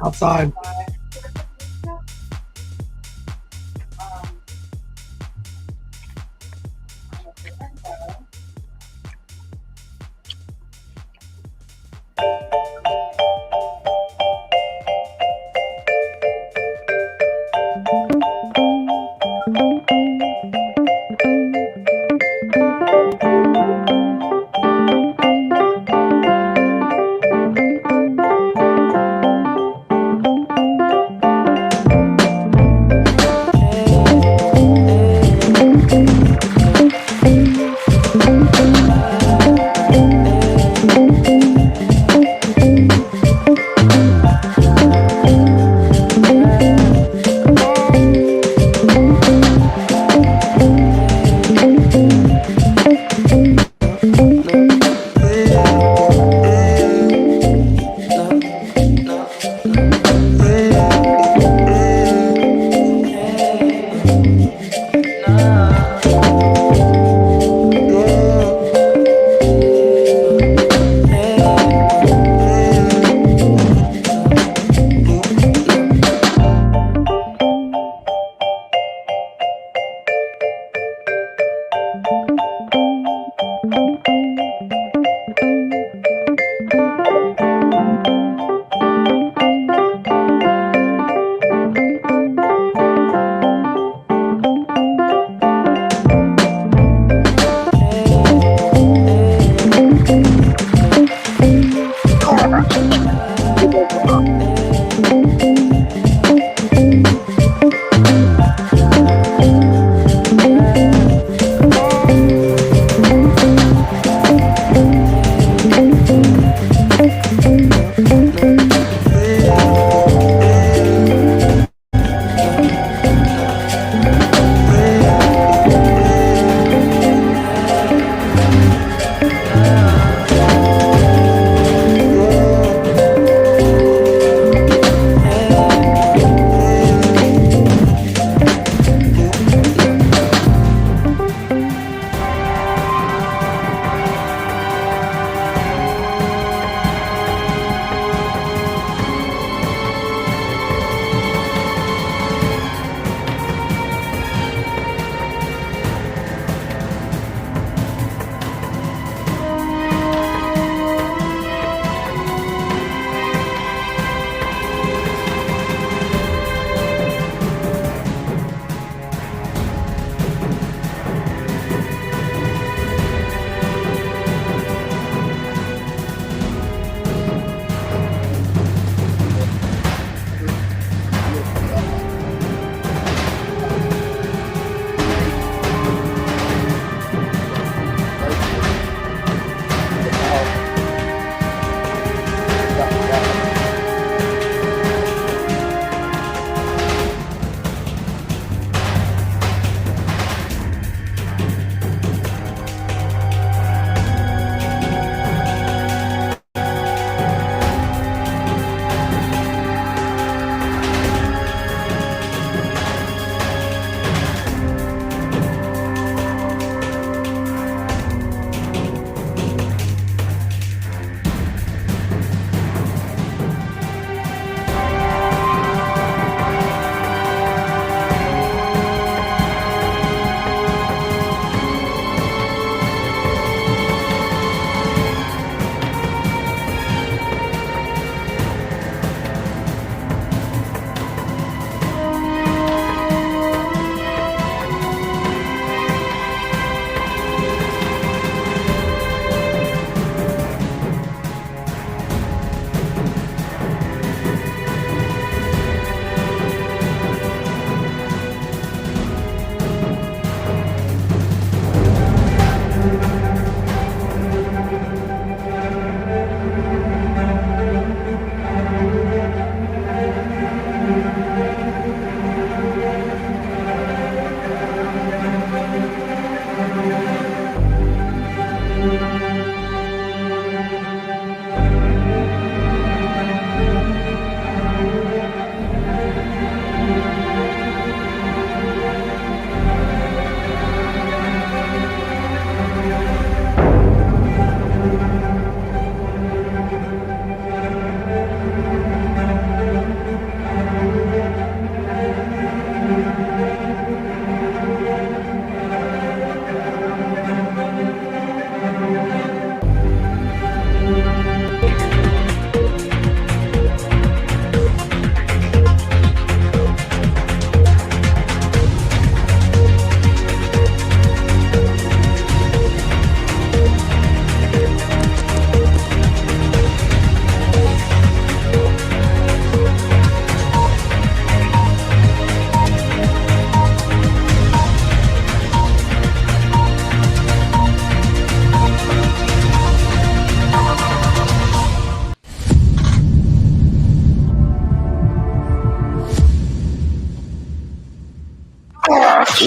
outside.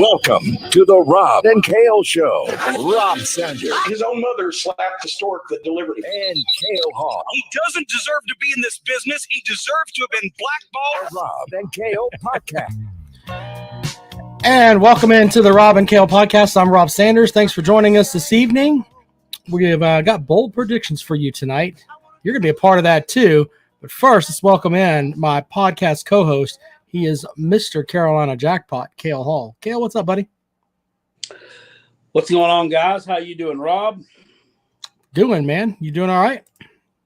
Welcome to the Rob and Kale Show. Rob Sanders. His own mother slapped the stork that delivered him. And Kale Hall. He doesn't deserve to be in this business. He deserves to have been blackballed. The Rob and Kale Podcast. And welcome into the Rob and Kale Podcast. I'm Rob Sanders. Thanks for joining us this evening. We have got bold predictions for you tonight. You're going to be a part of that too. But first, let's welcome in my podcast co-host. He is Mr. Carolina Jackpot, Kale Hall. Kale, what's up, buddy? What's going on, guys? How you doing, Rob? Doing, man. You doing all right?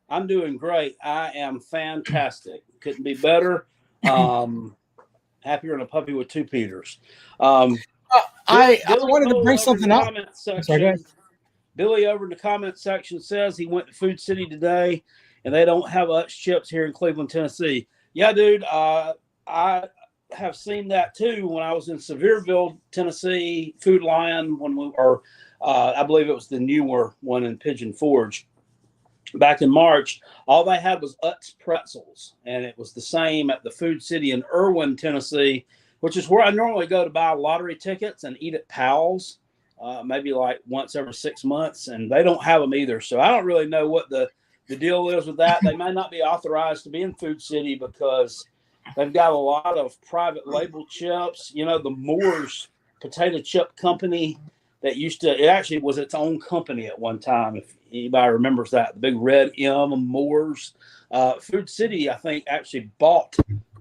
I'm doing great. I am fantastic. Couldn't be better. Happier than a puppy with two Peters. I wanted to bring something up. Billy over in the comment section says he went to Food City today, and they don't have Utz chips here in Cleveland, Tennessee. Yeah, dude. I have seen that too when I was in Sevierville, Tennessee, Food Lion, I believe it was the newer one in Pigeon Forge. Back in March, all they had was Utz pretzels, and it was the same at the Food City in Irwin, Tennessee, which is where I normally go to buy lottery tickets and eat at Powell's, maybe like once every 6 months, and they don't have them either. So I don't really know what the deal is with that. They may not be authorized to be in Food City because they've got a lot of private label chips. You know, the Moore's potato chip company that it actually was its own company at one time, if anybody remembers that, the big red M, Moore's. Food City, I think, actually bought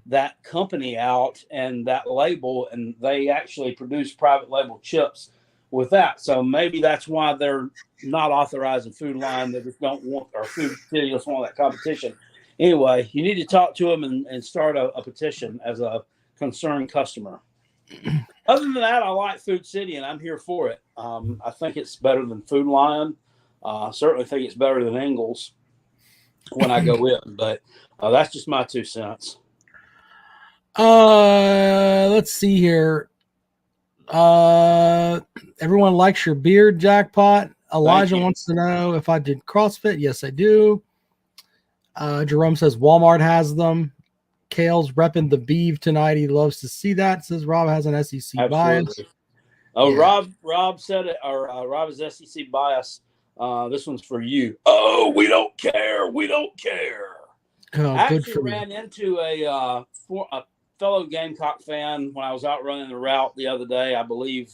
that company out and that label, and they actually produce private label chips with that. So maybe that's why they're not authorizing Food Line. They just don't want, or Food City doesn't want that competition. Anyway, you need to talk to them and start a petition as a concerned customer. Other than that, I like Food City, and I'm here for it. I think it's better than Food Lion. Certainly think it's better than Ingles when I go in, but that's just my 2 cents. Let's see here. Everyone likes your beard, Jackpot. Elijah wants to know if I did CrossFit. Yes, I do. Jerome says Walmart has them. Kale's repping the beef tonight. He loves to see that. Says Rob has an SEC bias. Oh, yeah. Rob said it, or Rob is SEC bias. This one's for you. Oh, we don't care. We don't care. Oh, I good actually for ran me. into a fellow Gamecock fan when I was out running the route the other day. I believe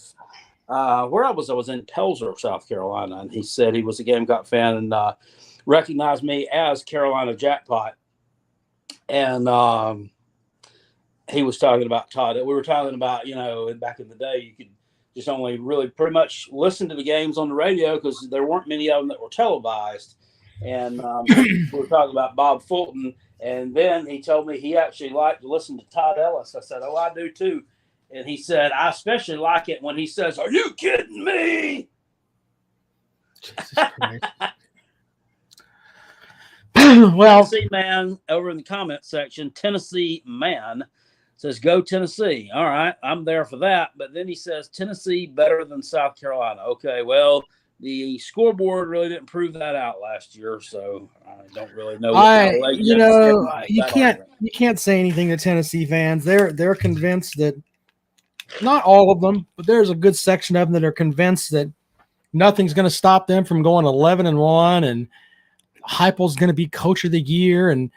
where I was in Pelzer, South Carolina, and he said he was a Gamecock fan and recognized me as Carolina Jackpot. And he was talking about Todd. We were talking about, back in the day, you could just only really pretty much listen to the games on the radio because there weren't many of them that were televised. And we were talking about Bob Fulton. And then he told me he actually liked to listen to Todd Ellis. I said, oh, I do too. And he said, I especially like it when he says, are you kidding me? Jesus Christ. Well, Tennessee man over in the comment section, Tennessee man says, go Tennessee. All right, I'm there for that. But then he says, Tennessee better than South Carolina. Okay, well, the scoreboard really didn't prove that out last year, so I don't really know. You can't say anything to Tennessee fans. They're convinced that, not all of them, but there's a good section of them that are convinced that nothing's going to stop them from going 11-1 and Heupel's going to be coach of the year, and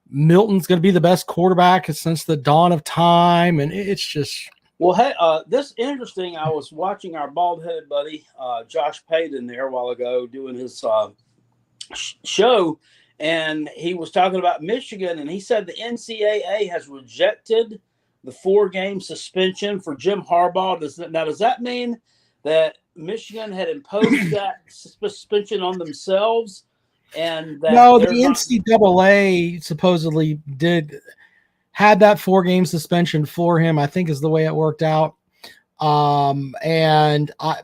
Milton's going to be the best quarterback since the dawn of time. And it's just. Well, hey, this is interesting. I was watching our bald-headed buddy, Josh Payton, there a while ago doing his show, and he was talking about Michigan, and he said the NCAA has rejected the 4-game suspension for Jim Harbaugh. Does that mean that Michigan had imposed that suspension on themselves? And no, the NCAA supposedly had that 4-game suspension for him, I think is the way it worked out.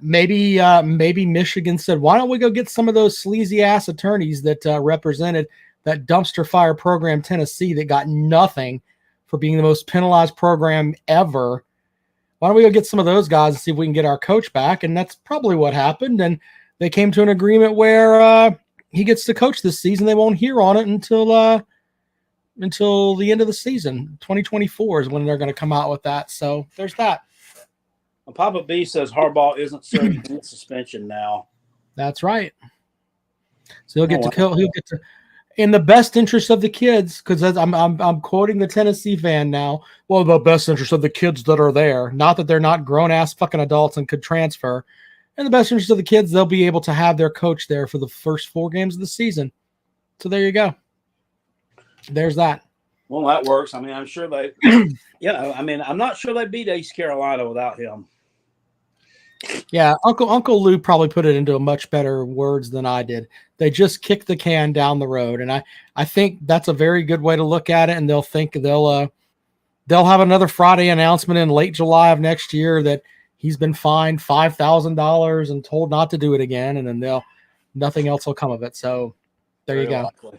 Maybe Michigan said, why don't we go get some of those sleazy ass attorneys that represented that dumpster fire program, Tennessee, that got nothing for being the most penalized program ever. Why don't we go get some of those guys and see if we can get our coach back? And that's probably what happened. And they came to an agreement where he gets to coach this season. They won't hear on it until the end of the season. 2024 is when they're going to come out with that. So there's that. Papa B says Harbaugh isn't serving any suspension now. That's right. So he'll get to in the best interest of the kids, because I'm quoting the Tennessee fan now. Well, the best interest of the kids that are there, not that they're not grown ass fucking adults and could transfer. In the best interest of the kids, they'll be able to have their coach there for the first 4 games of the season. So there you go. There's that. Well, that works. I mean, I'm sure they, I'm not sure they beat East Carolina without him. Yeah, Uncle Lou probably put it into a much better words than I did. They just kicked the can down the road, and I think that's a very good way to look at it. And they'll think they'll have another Friday announcement in late July of next year that he's been fined $5,000 and told not to do it again, and then nothing else will come of it. So there you go. Likely.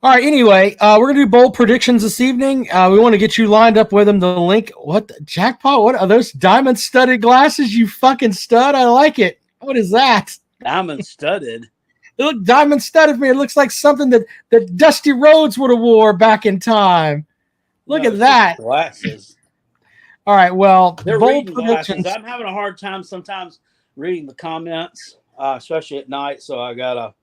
All right. Anyway, we're gonna do bold predictions this evening. We want to get you lined up with them. The link. What Jackpot? What are those diamond studded glasses? You fucking stud. I like it. What is that? Diamond studded. It look diamond studded for me. It looks like something that Dusty Rhodes would have wore back in time. Look at that. Glasses. All right. Well, They're bold reading predictions. glasses. I'm having a hard time sometimes reading the comments, especially at night. So I gotta.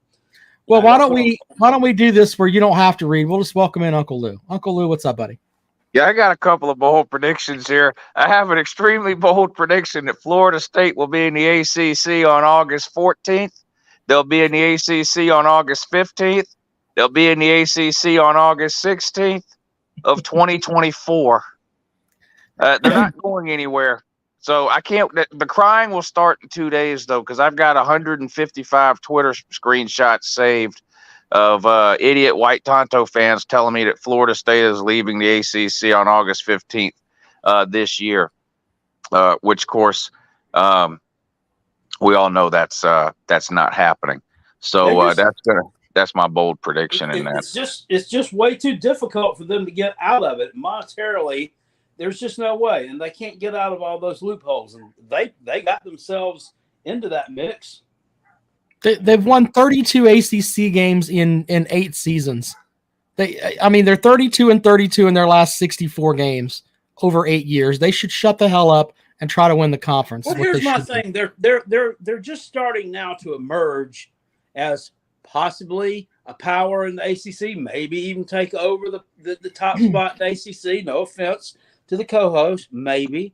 Well, why don't we do this where you don't have to read? We'll just welcome in Uncle Lou. Uncle Lou, what's up, buddy? Yeah, I got a couple of bold predictions here. I have an extremely bold prediction that Florida State will be in the ACC on August 14th. They'll be in the ACC on August 15th. They'll be in the ACC on August 16th of 2024. They're not going anywhere. So I can't. The crying will start in 2 days, though, because I've got 155 Twitter screenshots saved of idiot white Tonto fans telling me that Florida State is leaving the ACC on August 15th this year, which, of course, we all know that's not happening. So that's my bold prediction in that. It's just way too difficult for them to get out of it monetarily. There's just no way, and they can't get out of all those loopholes. And they got themselves into that mix. They've won 32 ACC games in 8 seasons. They're 32-32 in their last 64 games over 8 years. They should shut the hell up and try to win the conference. Well, here's my thing: they're just starting now to emerge as possibly a power in the ACC. Maybe even take over the top spot in the ACC. No offense to the co-host, maybe.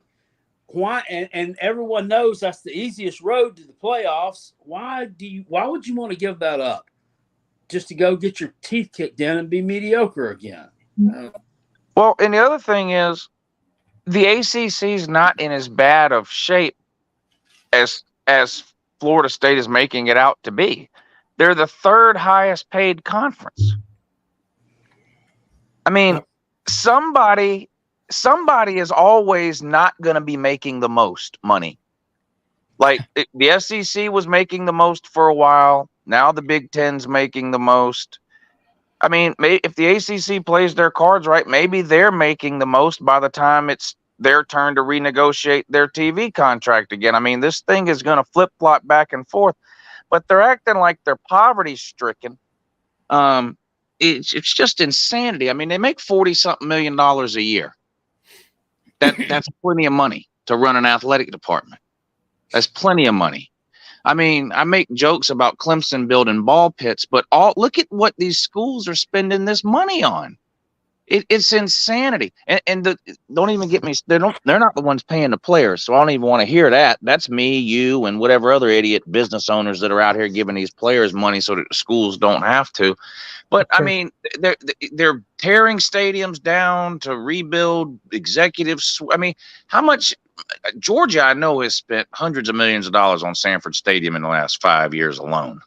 Why? And everyone knows that's the easiest road to the playoffs. Why would you want to give that up just to go get your teeth kicked in and be mediocre again? Well, and the other thing is, the ACC is not in as bad of shape as Florida State is making it out to be. They're the 3rd highest paid conference. I mean, somebody is always not going to be making the most money. Like the SEC was making the most for a while. Now the Big Ten's making the most. I mean, if the ACC plays their cards right, maybe they're making the most by the time it's their turn to renegotiate their TV contract again. I mean, this thing is going to flip-flop back and forth, but they're acting like they're poverty-stricken. It's just insanity. I mean, they make $40-something million a year. That's plenty of money to run an athletic department. That's plenty of money. I mean, I make jokes about Clemson building ball pits, but look at what these schools are spending this money on. It's insanity. And don't even get me. They're not the ones paying the players, so I don't even want to hear that. That's me, you, and whatever other idiot business owners that are out here giving these players money so that the schools don't have to. But I mean, they're tearing stadiums down to rebuild executives. I mean, how much Georgia, I know, has spent hundreds of millions of dollars on Sanford Stadium in the last 5 years alone.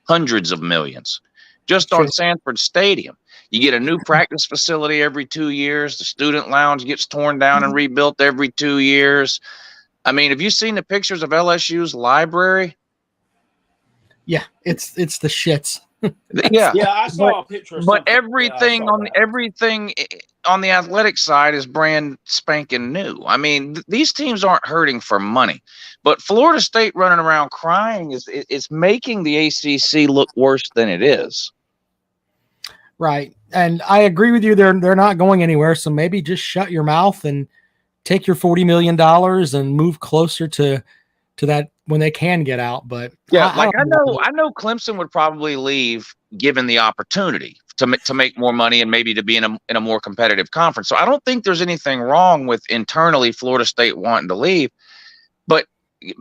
Hundreds of millions just on Sanford Stadium. You get a new practice facility every 2 years. The student lounge gets torn down and rebuilt every 2 years. I mean, have you seen the pictures of LSU's library? Yeah, it's the shits. Yeah, I saw a picture. But everything on the athletic side is brand spanking new. I mean, these teams aren't hurting for money, but Florida State running around crying is making the ACC look worse than it is. Right. And I agree with you. They're not going anywhere. So maybe just shut your mouth and take your $40 million and move closer to that when they can get out. But Yeah, I know Clemson would probably leave given the opportunity to make more money and maybe to be in a more competitive conference. So I don't think there's anything wrong with internally Florida State wanting to leave, but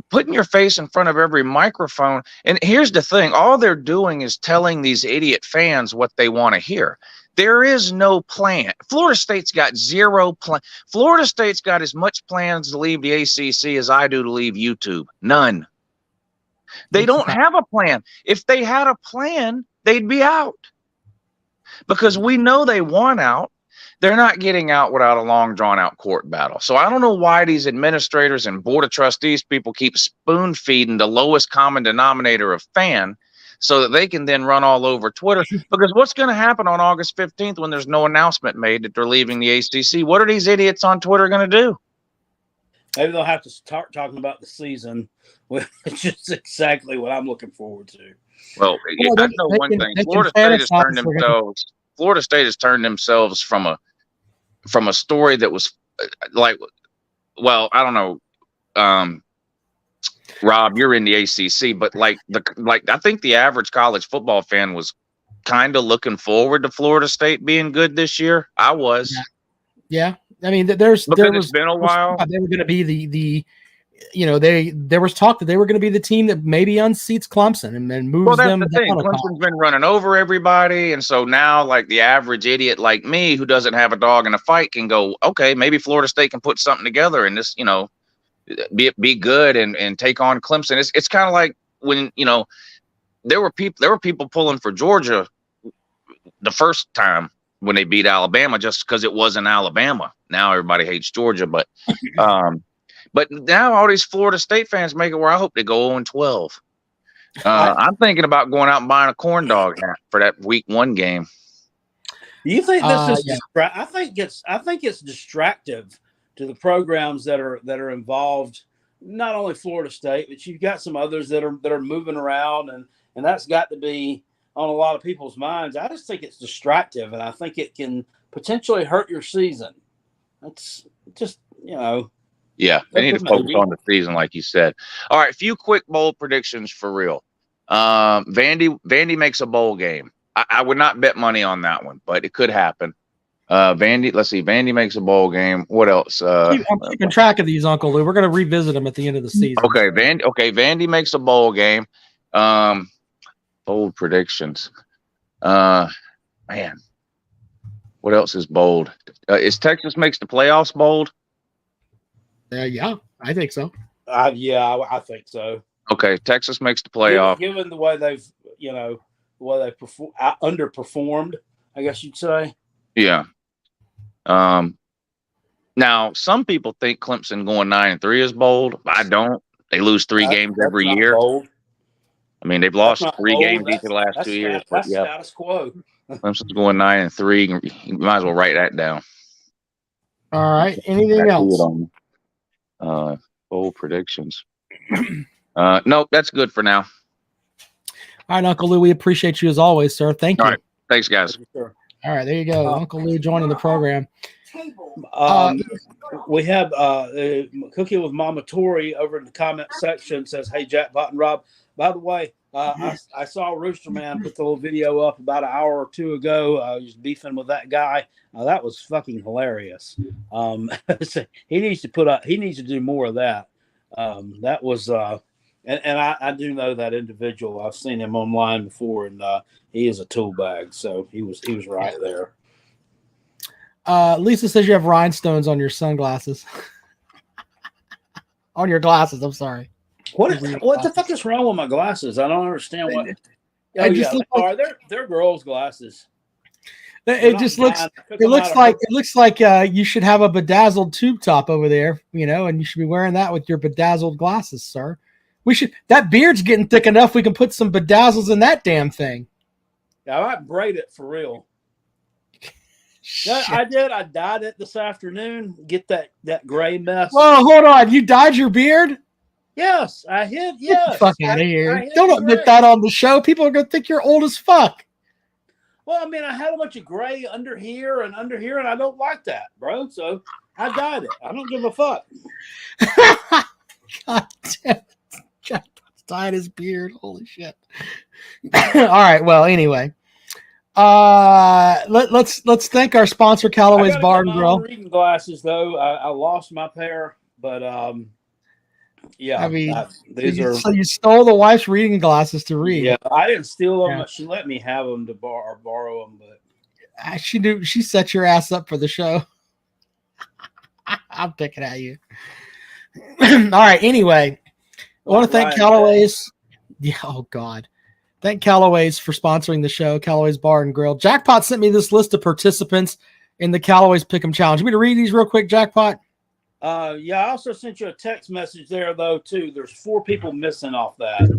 putting your face in front of every microphone. And here's the thing, all they're doing is telling these idiot fans what they want to hear. There is no plan. Florida State's got zero plan. Florida State's got as much plans to leave the ACC as I do to leave YouTube. None. They don't have a plan. If they had a plan, they'd be out. Because we know they want out. They're not getting out without a long, drawn-out court battle. So I don't know why these administrators and board of trustees people keep spoon-feeding the lowest common denominator of fan so that they can then run all over Twitter. Because what's going to happen on August 15th when there's no announcement made that they're leaving the ACC? What are these idiots on Twitter going to do? Maybe they'll have to start talking about the season, which is exactly what I'm looking forward to. Well, I know one thing. Florida State has turned themselves from a story that was like, well, I don't know, Rob, you're in the ACC, but I think the average college football fan was kind of looking forward to Florida State being good this year. I was. Yeah. I mean, it's been a while. They were going to be there was talk that they were going to be the team that maybe unseats Clemson and then moves them. That's the thing. Clemson's been running over everybody, and so now, like the average idiot like me who doesn't have a dog in a fight can go, okay, maybe Florida State can put something together and this, be good and take on Clemson. It's kind of like when there were people pulling for Georgia the first time when they beat Alabama just because it wasn't Alabama. Now everybody hates Georgia, but now all these Florida State fans make it where I hope they go 0-12. I'm thinking about going out and buying a corn dog hat for that week 1 game. Do you think this is? Yeah. I think it's distractive to the programs that are involved. Not only Florida State, but you've got some others that are moving around, and that's got to be on a lot of people's minds. I just think it's distractive, and I think it can potentially hurt your season. That's just Yeah, they need to focus on the season, like you said. All right, a few quick bold predictions for real. Vandy makes a bowl game. I would not bet money on that one, but it could happen. Vandy makes a bowl game. What else? I'm keeping track of these, Uncle Lou. We're going to revisit them at the end of the season. Okay, Vandy makes a bowl game. Bold predictions. Man, what else is bold? Is Texas makes the playoffs bold? Yeah, I think so. I think so. Okay, Texas makes the playoff. Given the way they've underperformed, I guess you'd say. Yeah. Now some people think Clemson going 9-3 is bold. I don't. They lose 3 games every year. Bold. I mean, they've lost 3 games each of the last 2 years. That's status quo. Clemson's going 9-3. You might as well write that down. All right. Anything else? Bold predictions. Nope, that's good for now. All right, Uncle Lou, we appreciate you as always, sir. Thank you. All right. Thanks, guys. All right, there you go. Uncle Lou joining the program. We have Cooking with Mama Tori over in the comment section says, "Hey, Jackpot and Rob. By the way, I saw Rooster Man put the little video up about an hour or 2 ago. He was beefing with that guy. That was fucking hilarious. He needs to do more of that. That was and I do know that individual. I've seen him online before, and he is a tool bag. So he was right there." Lisa says you have rhinestones on your sunglasses. On your glasses, I'm sorry. What the fuck is wrong with my glasses? I don't understand what. They're girls' glasses. It looks like you should have a bedazzled tube top over there, and you should be wearing that with your bedazzled glasses, sir. That beard's getting thick enough. We can put some bedazzles in that damn thing. Yeah, I might braid it for real. Yeah, I did. I dyed it this afternoon. Get that gray mess. Whoa, hold on. You dyed your beard? Yes, I did. Yes. Get the fuck out of here. Don't admit that on the show. People are going to think you're old as fuck. Well, I mean, I had a bunch of gray under here, and I don't like that, bro. So I dyed it. I don't give a fuck. God damn it. Jackpot's dyed his beard. Holy shit. All right. Well, anyway. Let's thank our sponsor, Callaways Bar and Grill. Reading glasses, though. I lost my pair, but yeah. I mean, so you stole the wife's reading glasses to read. Yeah, I didn't steal them. Yeah. She let me have them to borrow them, but she set your ass up for the show. I'm picking at you. All right. Anyway, I want to thank Callaways. Yeah. Oh God. Thank Callaways for sponsoring the show. Callaways Bar and Grill. Jackpot sent me this list of participants in the Callaways Pick'em Challenge. You want me to read these real quick, Jackpot? Yeah. I also sent you a text message there though too. There's 4 people missing off that.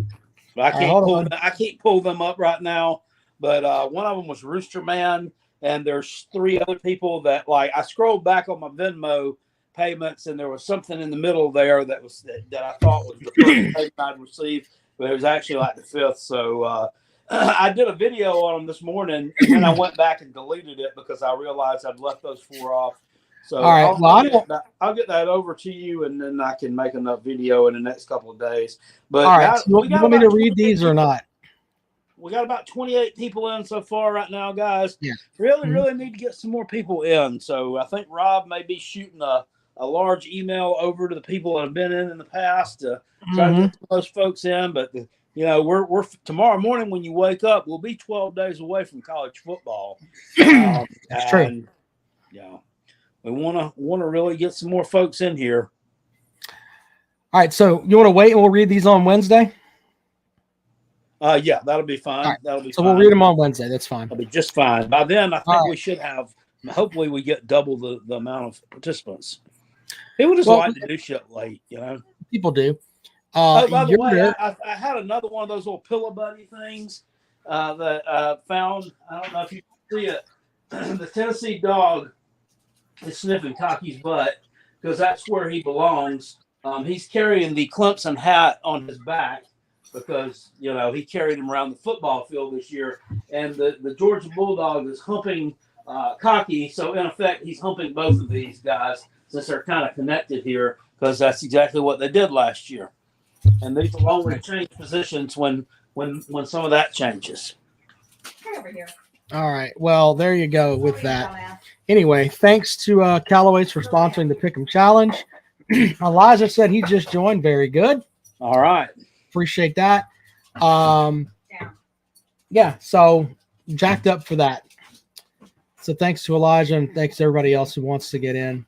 But I can't pull them up right now. But one of them was Rooster Man, and there's 3 other people that I scrolled back on my Venmo payments, and there was something in the middle there that I thought was the first payment I'd received, but it was actually like the 5th. So I did a video on them this morning, and then I went back and deleted it because I realized I'd left those 4 off. So all right, I'll get that over to you, and then I can make another video in the next couple of days. But all right, so you want me to read these or not? We got about 28 people in so far right now, guys. Yeah. Really need to get some more people in. So I think Rob may be shooting a large email over to the people that have been in the past to try to get those folks in. But we're tomorrow morning when you wake up, we'll be 12 days away from college football. That's true. Yeah, we want to really get some more folks in here. All right, so you want to wait and we'll read these on Wednesday? Yeah, that'll be fine. Right. That'll be so fine. We'll read them on Wednesday. That's fine. That'll be just fine. By then, I think we should have. Hopefully, we get double the amount of participants. People just like to do shit late, People do. By the way, I had another one of those little pillow buddy things that I found. I don't know if you can see it. The Tennessee dog is sniffing Cocky's butt because that's where he belongs. He's carrying the Clemson hat on his back because, he carried him around the football field this year. And the Georgia Bulldog is humping Cocky. So, in effect, he's humping both of these guys since they're kind of connected here because that's exactly what they did last year. And these will only change positions when some of that changes. Come over here. All right. Well, there you go with that. Anyway, thanks to Callaways for sponsoring the Pick'em Challenge. Elijah said he just joined. Very good. All right. Appreciate that. Yeah, so jacked up for that. So thanks to Elijah and thanks to everybody else who wants to get in.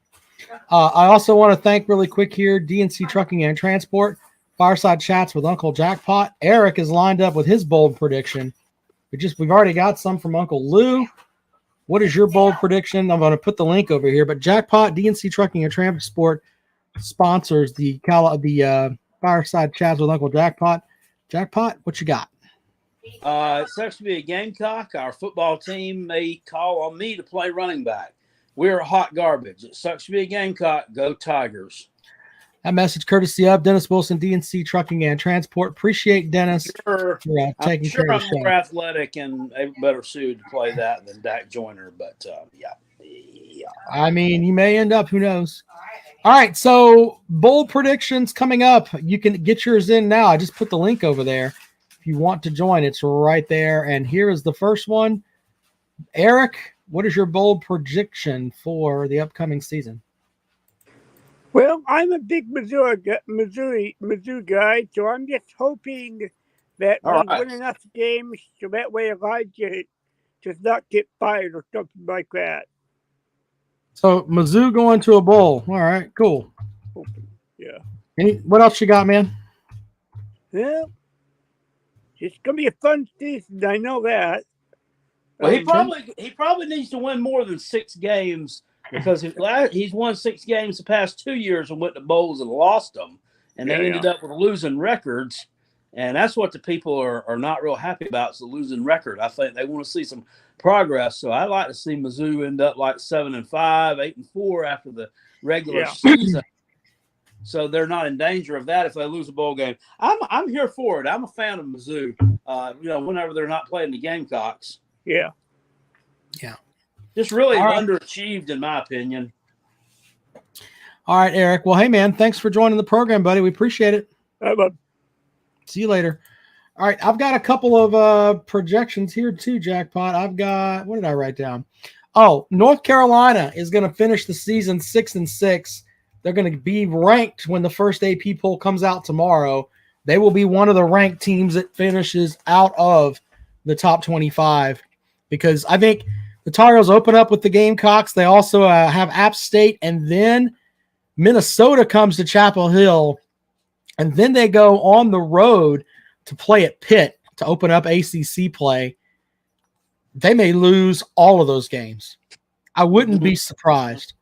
I also want to thank really quick here DNC Trucking and Transport, Fireside Chats with Uncle Jackpot. Eric is lined up with his bold prediction. We've already got some from Uncle Lou. What is your bold prediction? I'm going to put the link over here. But Jackpot, DNC Trucking and Transport sponsors the Fireside Chats with Uncle Jackpot. Jackpot, what you got? It sucks to be a Gamecock. Our football team may call on me to play running back. We're hot garbage. It sucks to be a Gamecock. Go Tigers. That message courtesy of Dennis Wilson, DNC Trucking and Transport. Appreciate Dennis for taking care of the show. I'm more athletic and better suited to play that than Dak Joyner, but yeah. I mean, you may end up. Who knows? All right, so bold predictions coming up. You can get yours in now. I just put the link over there. If you want to join, it's right there. And here is the first one. Eric, what is your bold prediction for the upcoming season? Well, I'm a big Mizzou guy, so I'm just hoping that we win enough games so that way Elijah does not get fired or something like that. So Mizzou going to a bowl. All right, cool. Yeah. What else you got, man? Well, it's gonna be a fun season. I know that. Well, he probably needs to win more than 6 games because he's won 6 games the past 2 years and went to bowls and lost them, and they ended up with losing records. And that's what the people are not real happy about, is the losing record. I think they want to see some progress. So I'd like to see Mizzou end up like 7-5, 8-4 after the regular season. So they're not in danger of that if they lose a bowl game. I'm here for it. I'm a fan of Mizzou. Whenever they're not playing the Gamecocks. Yeah. Yeah. Just really All right. underachieved, in my opinion. All right, Eric. Well, hey, man, thanks for joining the program, buddy. We appreciate it. How about See you later. All right, I've got a couple of projections here too, Jackpot. I've got, what did I write down? Oh, North Carolina is going to finish the season 6-6. They're going to be ranked when the first AP poll comes out tomorrow. They will be one of the ranked teams that finishes out of the top 25 because I think the Tar Heels open up with the Gamecocks. They also have App State, and then Minnesota comes to Chapel Hill, and then they go on the road to play at Pitt to open up ACC play. They may lose all of those games. I wouldn't be surprised.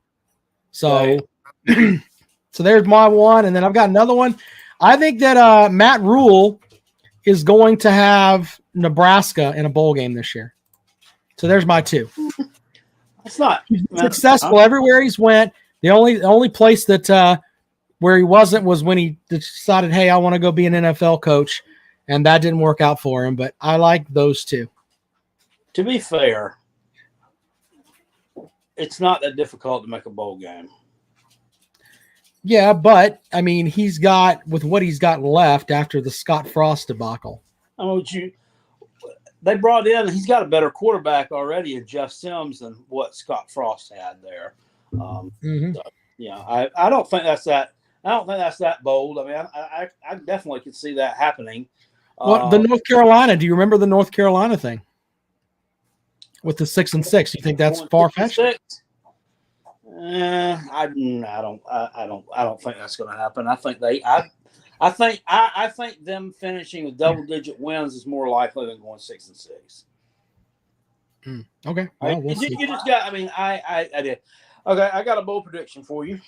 So, so there's my one, and then I've got another one. I think that Matt Rule is going to have Nebraska in a bowl game this year. So there's my two. It's not Successful everywhere he's went. The only place that where he wasn't was when he decided, hey, I want to go be an NFL coach, and that didn't work out for him. But I like those two. To be fair, it's not that difficult to make a bowl game. Yeah, but I mean, he's got with what he's got left after the Scott Frost debacle. They brought in. He's got a better quarterback already in Jeff Sims than what Scott Frost had there. So, yeah, I don't think that's that. I don't think that's that bold. I mean, I definitely could see that happening. Well, the North Carolina. Do you remember the North Carolina thing with the 6-6? You think that's far fetched? I don't think that's going to happen. I think them finishing with double-digit wins is more likely than going 6-6. Okay. Well, we'll see. You just got. I mean, I did. Okay, I got a bold prediction for you.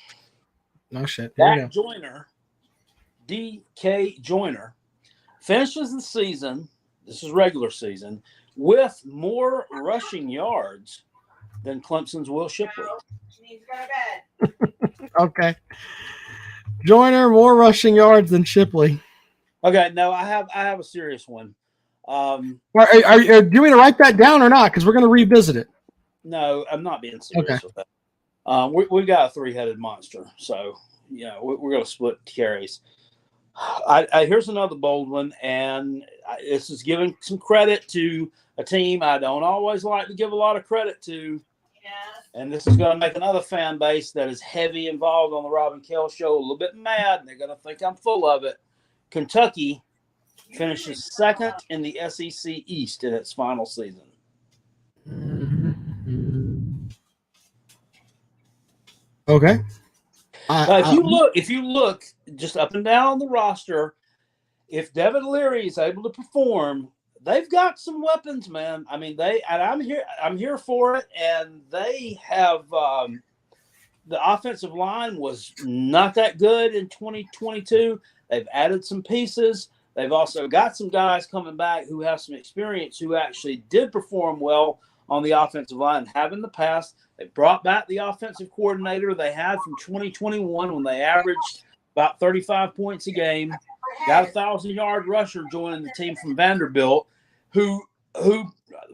No shit. There you Dak go. Joyner, DK Joyner, finishes the season. This is regular season with more rushing yards than Clemson's Will Shipley. Okay. Joyner, more rushing yards than Shipley. Okay, no, I have a serious one. Do you want me to write that down or not? Because we're going to revisit it. No, I'm not being serious Okay. with that. We've got a three-headed monster, so we're going to split carries. Here's another bold one, and this is giving some credit to a team I don't always like to give a lot of credit to. And this is going to make another fan base that is heavy involved on the Rob and Kell show a little bit mad, and they're going to think I'm full of it. Kentucky finishes second in the SEC East in its final season. Okay. If you look just up and down the roster, if Devin Leary is able to perform, they've got some weapons, man. I mean, I'm here for it, and they have the offensive line was not that good in 2022. They've added some pieces. They've also got some guys coming back who have some experience who actually did perform well on the offensive line, have in the past. They brought back the offensive coordinator they had from 2021 when they averaged about 35 points a game. Got a 1,000-yard rusher joining the team from Vanderbilt who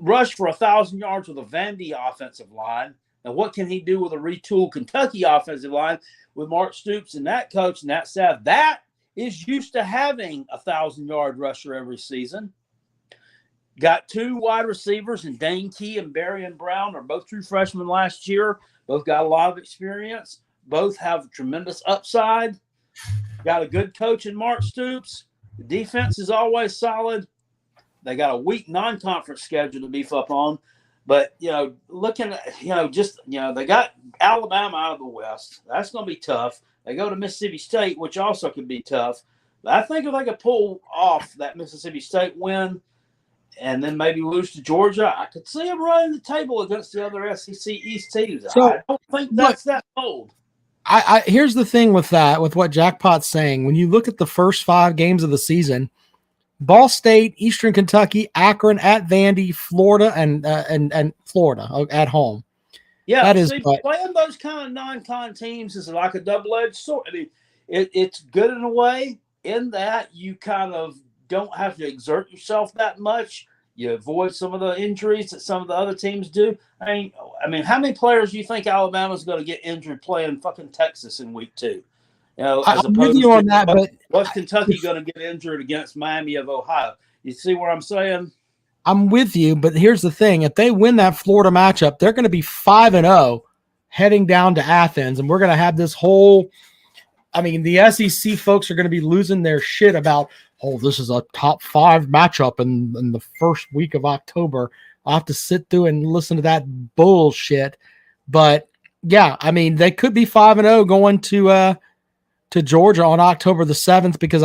rushed for 1,000 yards with a Vandy offensive line. Now, what can he do with a retooled Kentucky offensive line with Mark Stoops and that coach and that staff? That is used to having a 1,000-yard rusher every season. Got two wide receivers, and Dane Key and Berrien Brown are both true freshmen last year. Both got a lot of experience. Both have tremendous upside. Got a good coach in Mark Stoops. The defense is always solid. They got a weak non-conference schedule to beef up on. But, looking at, they got Alabama out of the West. That's going to be tough. They go to Mississippi State, which also could be tough. But I think if they could pull off that Mississippi State win and then maybe lose to Georgia, I could see them running the table against the other SEC East teams. So, I don't think that's that bold. Here's the thing with that, with what Jackpot's saying. When you look at the first 5 games of the season, Ball State, Eastern Kentucky, Akron at Vandy, Florida, and Florida at home. Yeah, that is playing those kind of non-con teams is like a double-edged sword. I mean, it's good in a way in that you kind of don't have to exert yourself that much. You avoid some of the injuries that some of the other teams do. I mean, how many players do you think Alabama's going to get injured playing fucking Texas in week 2? You know, as I'm with opposed you on to that, but what's Kentucky going to get injured against Miami of Ohio? You see what I'm saying? I'm with you, but here's the thing. If they win that Florida matchup, they're going to be 5-0 heading down to Athens, and we're going to have this whole – I mean, the SEC folks are going to be losing their shit about, oh, this is a top 5 matchup in the first week of October. I'll have to sit through and listen to that bullshit. But, yeah, I mean, they could be 5-0 going to Georgia on October the 7th because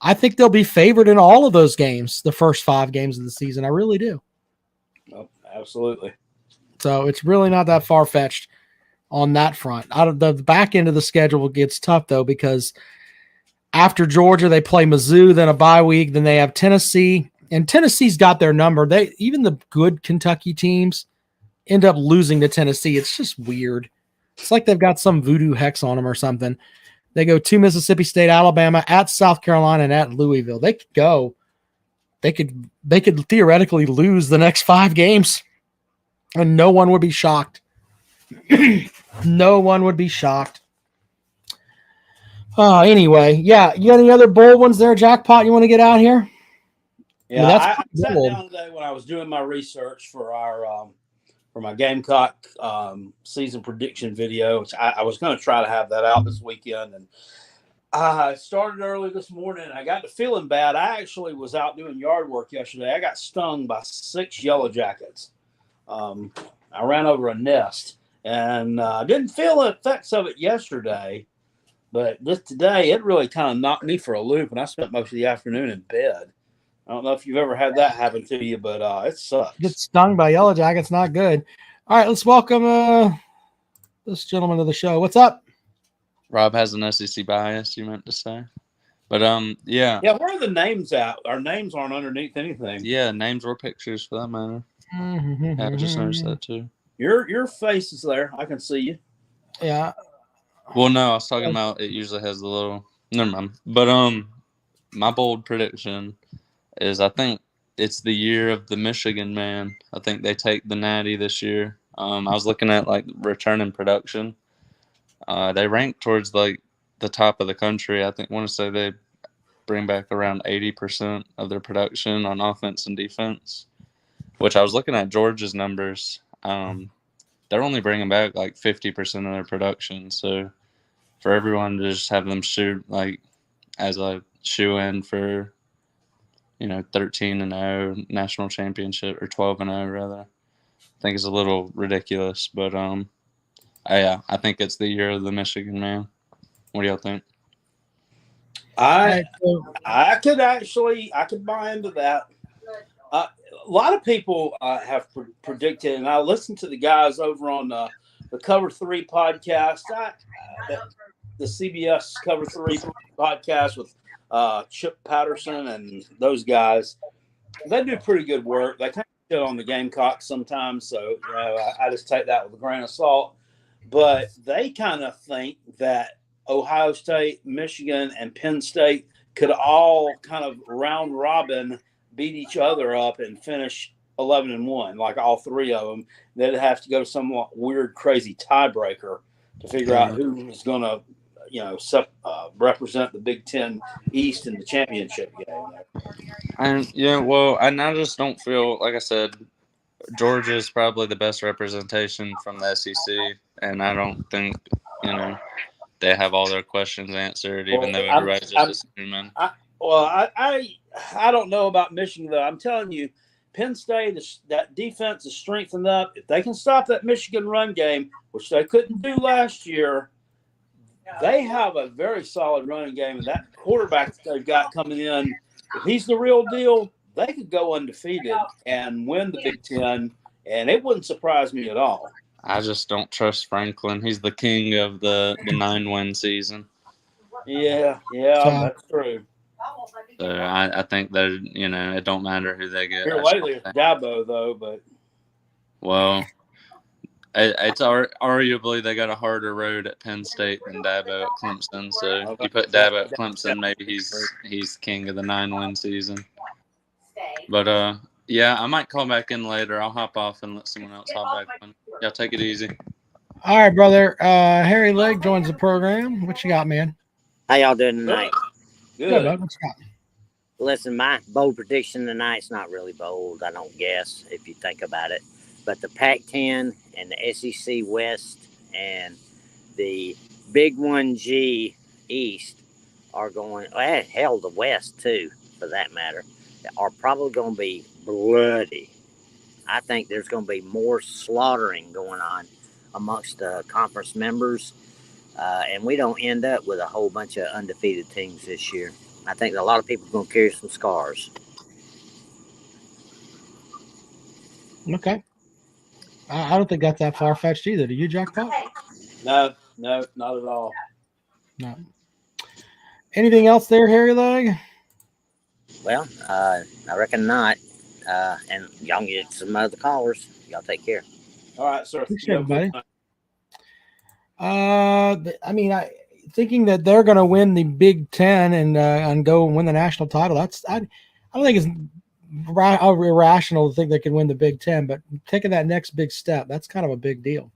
I think they'll be favored in all of those games, the first 5 games of the season. I really do. Oh, absolutely. So it's really not that far-fetched on that front. Out of the back end of the schedule gets tough, though, because after Georgia, they play Mizzou, then a bye week, then they have Tennessee, and Tennessee's got their number. Even the good Kentucky teams end up losing to Tennessee. It's just weird. It's like they've got some voodoo hex on them or something. They go to Mississippi State, Alabama, at South Carolina, and at Louisville. They could go. They could theoretically lose the next 5 games, and no one would be shocked. No one would be shocked. Anyway, yeah. You got any other bold ones there, Jackpot? You want to get out here? Yeah, I sat down today when I was doing my research for our for my Gamecock season prediction video, which I was going to try to have that out this weekend. And I started early this morning. I got to feeling bad. I actually was out doing yard work yesterday. I got stung by 6 yellow jackets. I ran over a nest and didn't feel the effects of it yesterday. But today, it really kind of knocked me for a loop, and I spent most of the afternoon in bed. I don't know if you've ever had that happen to you, but it sucks. Get stung by yellow jackets, not good. All right, let's welcome this gentleman to the show. What's up? Rob has an SEC bias, you meant to say. But, yeah. Yeah, where are the names at? Our names aren't underneath anything. Yeah, names or pictures for that matter. Yeah, I just noticed that too. Your face is there. I can see you. Yeah. Well, no, I was talking about it usually has the little – never mind. But my bold prediction is I think it's the year of the Michigan man. I think they take the Natty this year. I was looking at, like, return in production. They rank towards, like, the top of the country. I want to say they bring back around 80% of their production on offense and defense, which I was looking at Georgia's numbers. They're only bringing back like 50% of their production. So for everyone to just have them shoot like as a shoe in for, 13-0 national championship or 12-0 rather, I think it's a little ridiculous. But I think it's the year of the Michigan man. What do y'all think? I could buy into that. A lot of people have predicted, and I listened to the guys over on the Cover 3 podcast, the CBS Cover 3 podcast with Chip Patterson and those guys. They do pretty good work. They kind of shit on the Gamecocks sometimes, so I just take that with a grain of salt. But they kind of think that Ohio State, Michigan, and Penn State could all kind of round robin beat each other up and finish 11-1, like all 3 of them. They'd have to go to some weird, crazy tiebreaker to figure out who is going to, represent the Big Ten East in the championship game. And I just don't feel, like I said, Georgia is probably the best representation from the SEC, and I don't think, they have all their questions answered, even though everybody's just assuming. I don't know about Michigan, though. I'm telling you, Penn State, that defense is strengthened up. If they can stop that Michigan run game, which they couldn't do last year, they have a very solid running game. And that quarterback that they've got coming in, if he's the real deal, they could go undefeated and win the Big Ten, and it wouldn't surprise me at all. I just don't trust Franklin. He's the king of the 9-win season. Yeah, that's true. So I think that, it don't matter who they get. Here lately it's Dabo, though, but. Well, it's arguably they got a harder road at Penn State than Dabo at Clemson. So if you put Dabo at Clemson, maybe he's king of the 9-win season. But Yeah, I might call back in later. I'll hop off and let someone else hop back in. Y'all take it easy. All right, brother. Harry Legg joins the program. What you got, man? How y'all doing tonight? Good, bud. What you got? Listen, my bold prediction tonight's not really bold, I don't guess, if you think about it. But the Pac-10 and the SEC West and the Big 1G East are going, hell, the West too, for that matter, are probably going to be bloody. I think there's going to be more slaughtering going on amongst the conference members, and we don't end up with a whole bunch of undefeated teams this year. I think a lot of people are going to carry some scars. Okay. I don't think that's that far-fetched either. Do you, Jackpot? No, not at all. No. Anything else there, Harry Legg? Well, I reckon not. And y'all can get some other callers. Y'all take care. All right, sir. Appreciate it, buddy. I mean, thinking that they're going to win the Big Ten and go and win the national title. I don't think it's irrational to think they can win the Big Ten, but taking that next big step, that's kind of a big deal.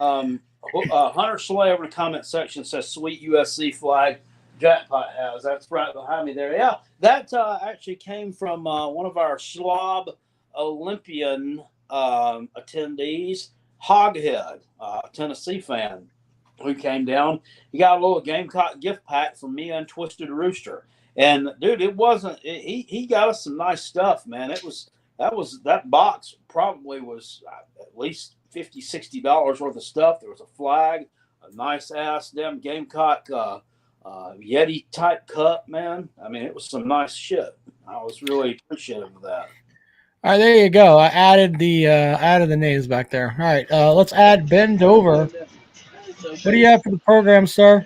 Hunter Slay over in the comment section says, "Sweet USC flag." Jackpot has. That's right behind me there. Yeah, that actually came from one of our Schwab Olympian attendees, Hoghead, Tennessee fan, who came down. He got a little Gamecock gift pack from me and Twisted Rooster. And dude, it wasn't. He got us some nice stuff, man. That box probably was at least $50-$60 worth of stuff. There was a flag, a nice ass damn Gamecock Yeti type cup, man. I mean, it was some nice shit. I was really appreciative of that. All right, there you go. I added the names back there. All right, let's add Ben Dover. What do you have for the program, sir?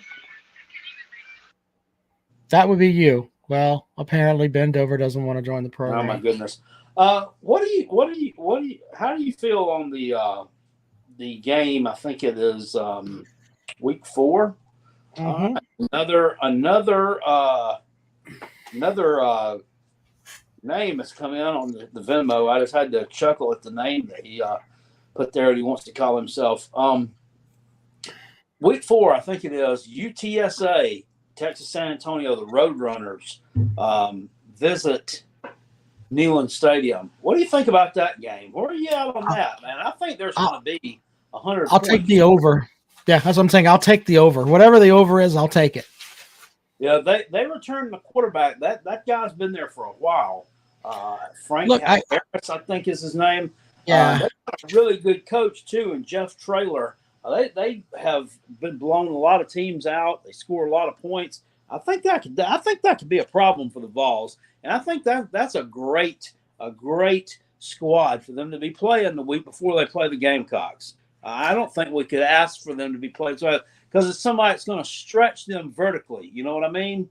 That would be you. Well, apparently Ben Dover doesn't want to join the program. Oh my goodness. How do you feel on the game? I think it is week 4. Mm-hmm. Another name has come in on the Venmo. I just had to chuckle at the name that he put there, and he wants to call himself. Week 4, I think it is, UTSA, Texas San Antonio, the Roadrunners visit Neyland Stadium. What do you think about that game? Where are you at on that, man? I think there's going to be 100 I'll take the over. Yeah, that's what I'm saying. I'll take the over. Whatever the over is, I'll take it. Yeah, they returned the quarterback. That guy's been there for a while. Frank Harris, I think is his name. Yeah. They've got a really good coach, too, and Jeff Traylor. They have been blowing a lot of teams out. They score a lot of points. I think that could be a problem for the Vols, and I think that's a great squad for them to be playing the week before they play the Gamecocks. I don't think we could ask for them to be played because it's somebody that's going to stretch them vertically. You know what I mean?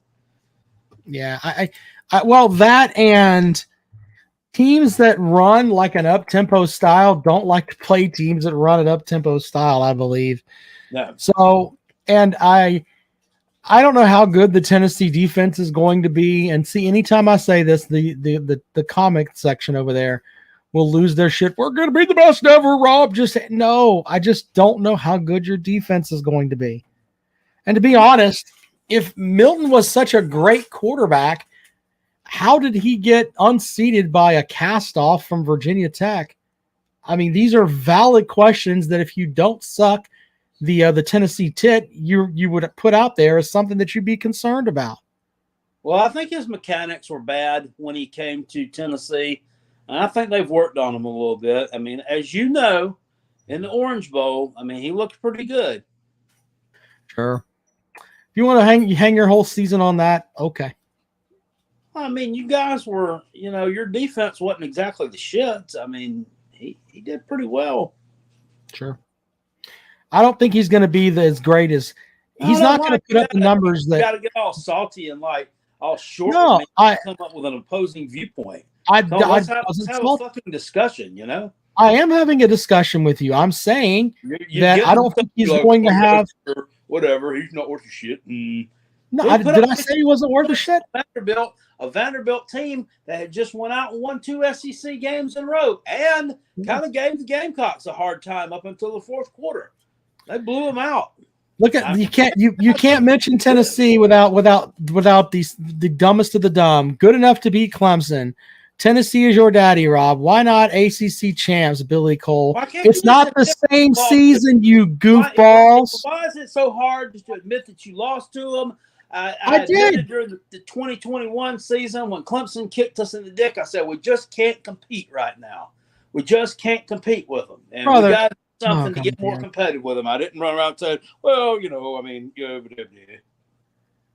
Yeah, well, that and teams that run like an up-tempo style don't like to play teams that run an up-tempo style, I believe. No. So, and I don't know how good the Tennessee defense is going to be. And see, anytime I say this, the comic section over there will lose their shit. We're going to be the best ever, Rob. I just don't know how good your defense is going to be. And to be honest, if Milton was such a great quarterback, how did he get unseated by a cast-off from Virginia Tech? I mean, these are valid questions that if you don't suck the Tennessee tit, you would put out there as something that you'd be concerned about. Well, I think his mechanics were bad when he came to Tennessee, and I think they've worked on him a little bit. I mean, as you know, in the Orange Bowl, I mean, he looked pretty good. Sure. If you want to hang your whole season on that, okay. I mean, you guys were, your defense wasn't exactly the shits. I mean, he did pretty well. Sure. I don't think he's going to be as great as he's not going to put up the numbers that. You got to get all salty and all short. No, come up with an opposing viewpoint. Let's have a fucking discussion. I am having a discussion with you. I'm saying that I don't think he's going to have whatever. He's not worth a shit. No, did I say he wasn't worth a shit? A Vanderbilt team that had just went out and won 2 SEC games in a row and kind of gave the Gamecocks a hard time up until the fourth quarter. They blew them out. Look at you can't mention Tennessee without the dumbest of the dumb. Good enough to beat Clemson. Tennessee is your daddy, Rob. Why not ACC champs, Billy Cole? It's not the same season, you goofballs. Why is it so hard to admit that you lost to them? I did during the 2021 season when Clemson kicked us in the dick. I said we just can't compete right now. We just can't compete with them, and we got something to get more competitive with them. I didn't run around saying, "Well, I mean,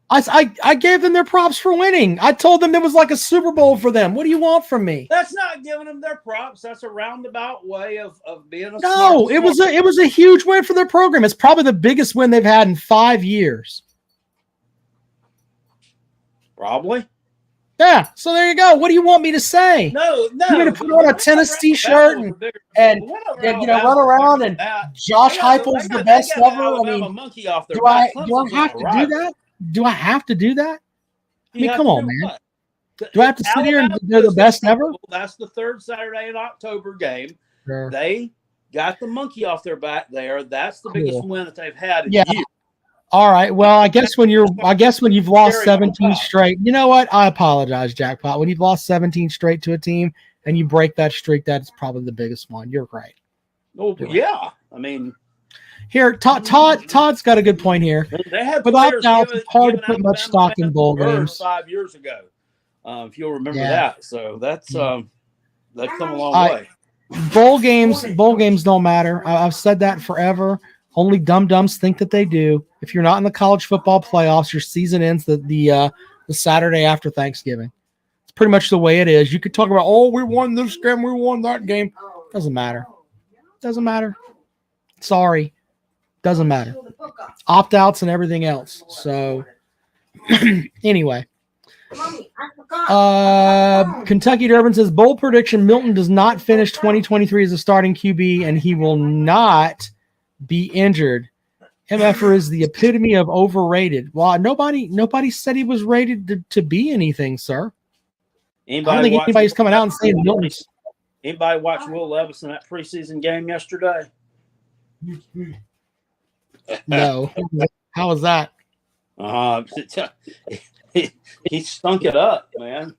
I gave them their props for winning. I told them it was like a Super Bowl for them. What do you want from me?" That's not giving them their props. That's a roundabout way of being a No, it was a huge win for their program. It's probably the biggest win they've had in 5 years. Probably. Yeah. So there you go. What do you want me to say? No. You're going to put on a Tennessee shirt and run around and Josh Heupel's the best ever. I mean, do I have to do that? Do I have to do that? I mean, come on, man. Do I have to sit here and they're the best ever? That's the third Saturday in October game. Sure. They got the monkey off their back there. That's the biggest win that they've had in years. All right. Well, I guess when you've lost 17 straight, you know what? I apologize, Jackpot. When you've lost 17 straight to a team and you break that streak, that's probably the biggest one. You're right. Oh, yeah. I mean, here, Todd's got a good point here. They had without doubt, it's hard to put much stock in bowl games. 5 years ago, if you'll remember that. So that's they've come a long way. Bowl games don't matter. I've said that forever. Only dum-dums think that they do. If you're not in the college football playoffs, your season ends the Saturday after Thanksgiving. It's pretty much the way it is. You could talk about, we won this game, we won that game. Doesn't matter. Doesn't matter. Sorry. Doesn't matter. Opt-outs and everything else. So, anyway. Kentucky Durban says, bold prediction, Milton does not finish 2023 as a starting QB, and he will not be injured. MFer is the epitome of overrated. Well, nobody said he was rated to be anything, sir. I don't think anybody's coming out and saying Milton's. Anybody watch Will Levis in that preseason game yesterday? No. How was that? He stunk it up, man.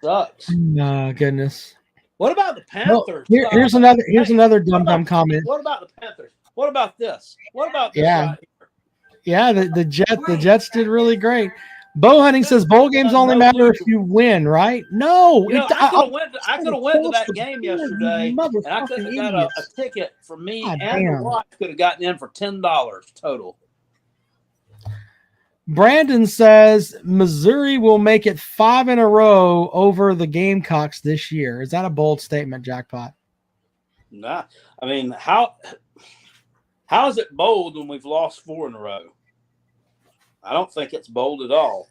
Sucks. Oh, goodness. What about the Panthers? Well, here's another dumb comment. What about the Panthers? What about this? What about this? Yeah, the Jets did really great. Bow Hunting says bowl games only matter if you win, right? No. I could have went to that game yesterday, and I could have got a ticket for me and the wife could have gotten in for $10 total. Brandon says Missouri will make it 5 in a row over the Gamecocks this year. Is that a bold statement, Jackpot? Nah. I mean, how is it bold when we've lost 4 in a row? I don't think it's bold at all.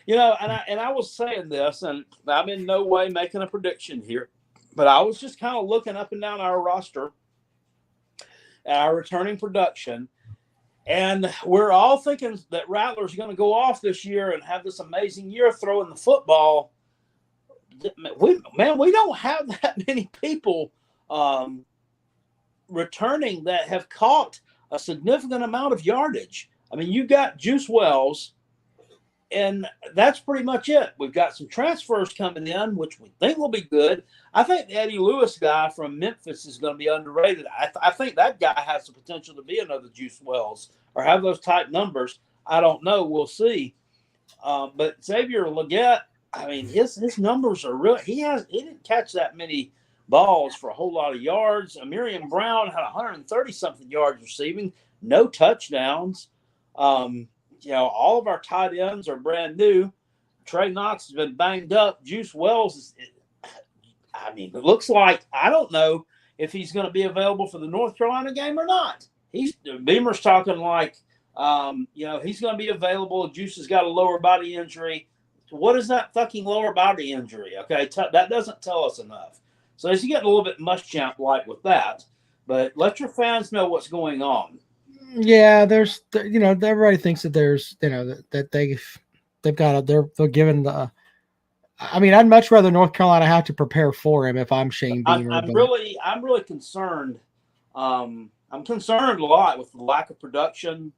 And I was saying this, and I'm in no way making a prediction here, but I was just kind of looking up and down our roster, our returning production, and we're all thinking that Rattler's going to go off this year and have this amazing year throwing the football. We don't have that many people returning that have caught a significant amount of yardage. I mean, you got Juice Wells, and that's pretty much it. We've got some transfers coming in, which we think will be good. I think the Eddie Lewis guy from Memphis is going to be underrated. I think that guy has the potential to be another Juice Wells or have those type numbers. I don't know. We'll see. But Xavier Leggett, I mean, his numbers are real. He didn't catch that many balls for a whole lot of yards. Miriam Brown had 130-something yards receiving, no touchdowns. All of our tight ends are brand new. Trey Knox has been banged up. Juice Wells it looks like, I don't know if he's going to be available for the North Carolina game or not. Beamer's talking like, he's going to be available. Juice has got a lower body injury. What is that fucking lower body injury? Okay, that doesn't tell us enough. So he's getting a little bit mushchamp like with that. But let your fans know what's going on. Yeah, everybody thinks that there's, that they've got they're given the. I mean, I'd much rather North Carolina have to prepare for him if I'm Shane Beamer. I'm really concerned. I'm concerned a lot with the lack of production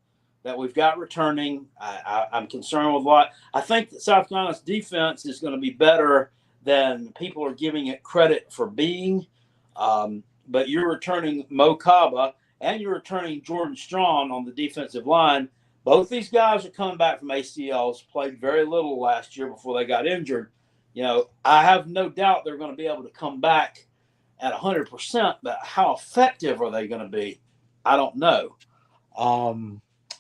that we've got returning. I'm concerned with a lot. I think that South Carolina's defense is going to be better than people are giving it credit for being. But you're returning Mo Kaba and you're returning Jordan Strong on the defensive line. Both these guys are coming back from ACLs, played very little last year before they got injured. I have no doubt they're going to be able to come back at 100%, but how effective are they going to be? I don't know.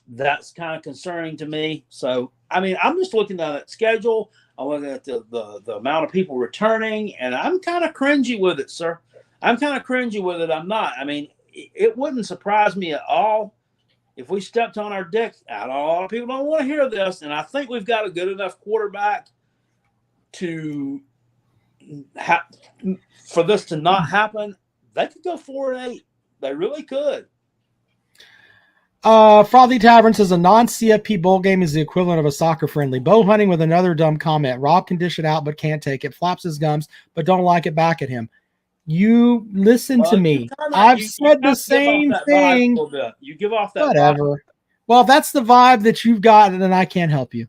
That's kind of concerning to me. So, I mean, I'm just looking at that schedule. I'm looking at the amount of people returning, and I'm kind of cringy with it, sir. I'm kind of cringy with it. I'm not. I mean, it wouldn't surprise me at all if we stepped on our dick. A lot of people don't want to hear this, and I think we've got a good enough quarterback to for this to not happen. They could go 4-8. They really could. Frothy Tavern says a non-CFP bowl game is the equivalent of a soccer-friendly. Bow hunting with another dumb comment. Rob can dish it out but can't take it. Flaps his gums but don't like it back at him. You listen to me. I've said the same thing. You give off that whatever. Vibe. Well, if that's the vibe that you've got, then I can't help you.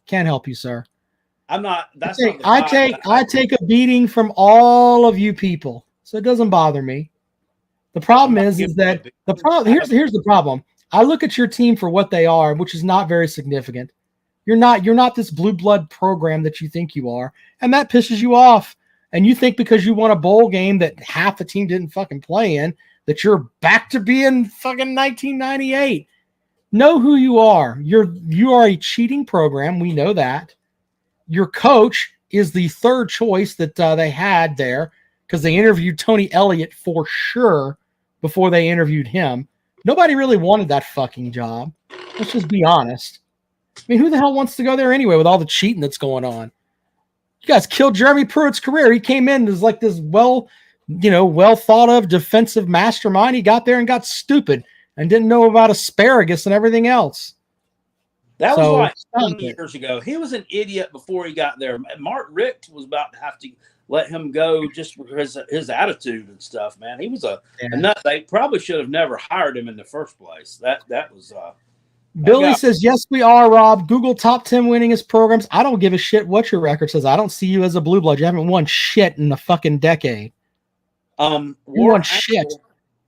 Can't help you, sir. I'm not. That's I take a beating from all of you people, so it doesn't bother me. The problem is that the problem here's the problem. I look at your team for what they are, which is not very significant. You're not this blue blood program that you think you are, and that pisses you off. And you think because you won a bowl game that half the team didn't fucking play in, that you're back to being fucking 1998. Know who you are. You are a cheating program. We know that. Your coach is the third choice that they had there because they interviewed Tony Elliott for sure before they interviewed him. Nobody really wanted that fucking job. Let's just be honest. I mean, who the hell wants to go there anyway with all the cheating that's going on? You guys killed Jeremy Pruitt's career. He came in as like this well thought of defensive mastermind. He got there and got stupid and didn't know about asparagus and everything else. That was like 20 years ago. He was an idiot before he got there. Mark Richt was about to have to let him go just because of his attitude and stuff, man. He was a nut. They probably should have never hired him in the first place. That was Billy says, yes, we are, Rob. Google top 10 winningest programs. I don't give a shit what your record says. I don't see you as a blue blood. You haven't won shit in a fucking decade. You won shit.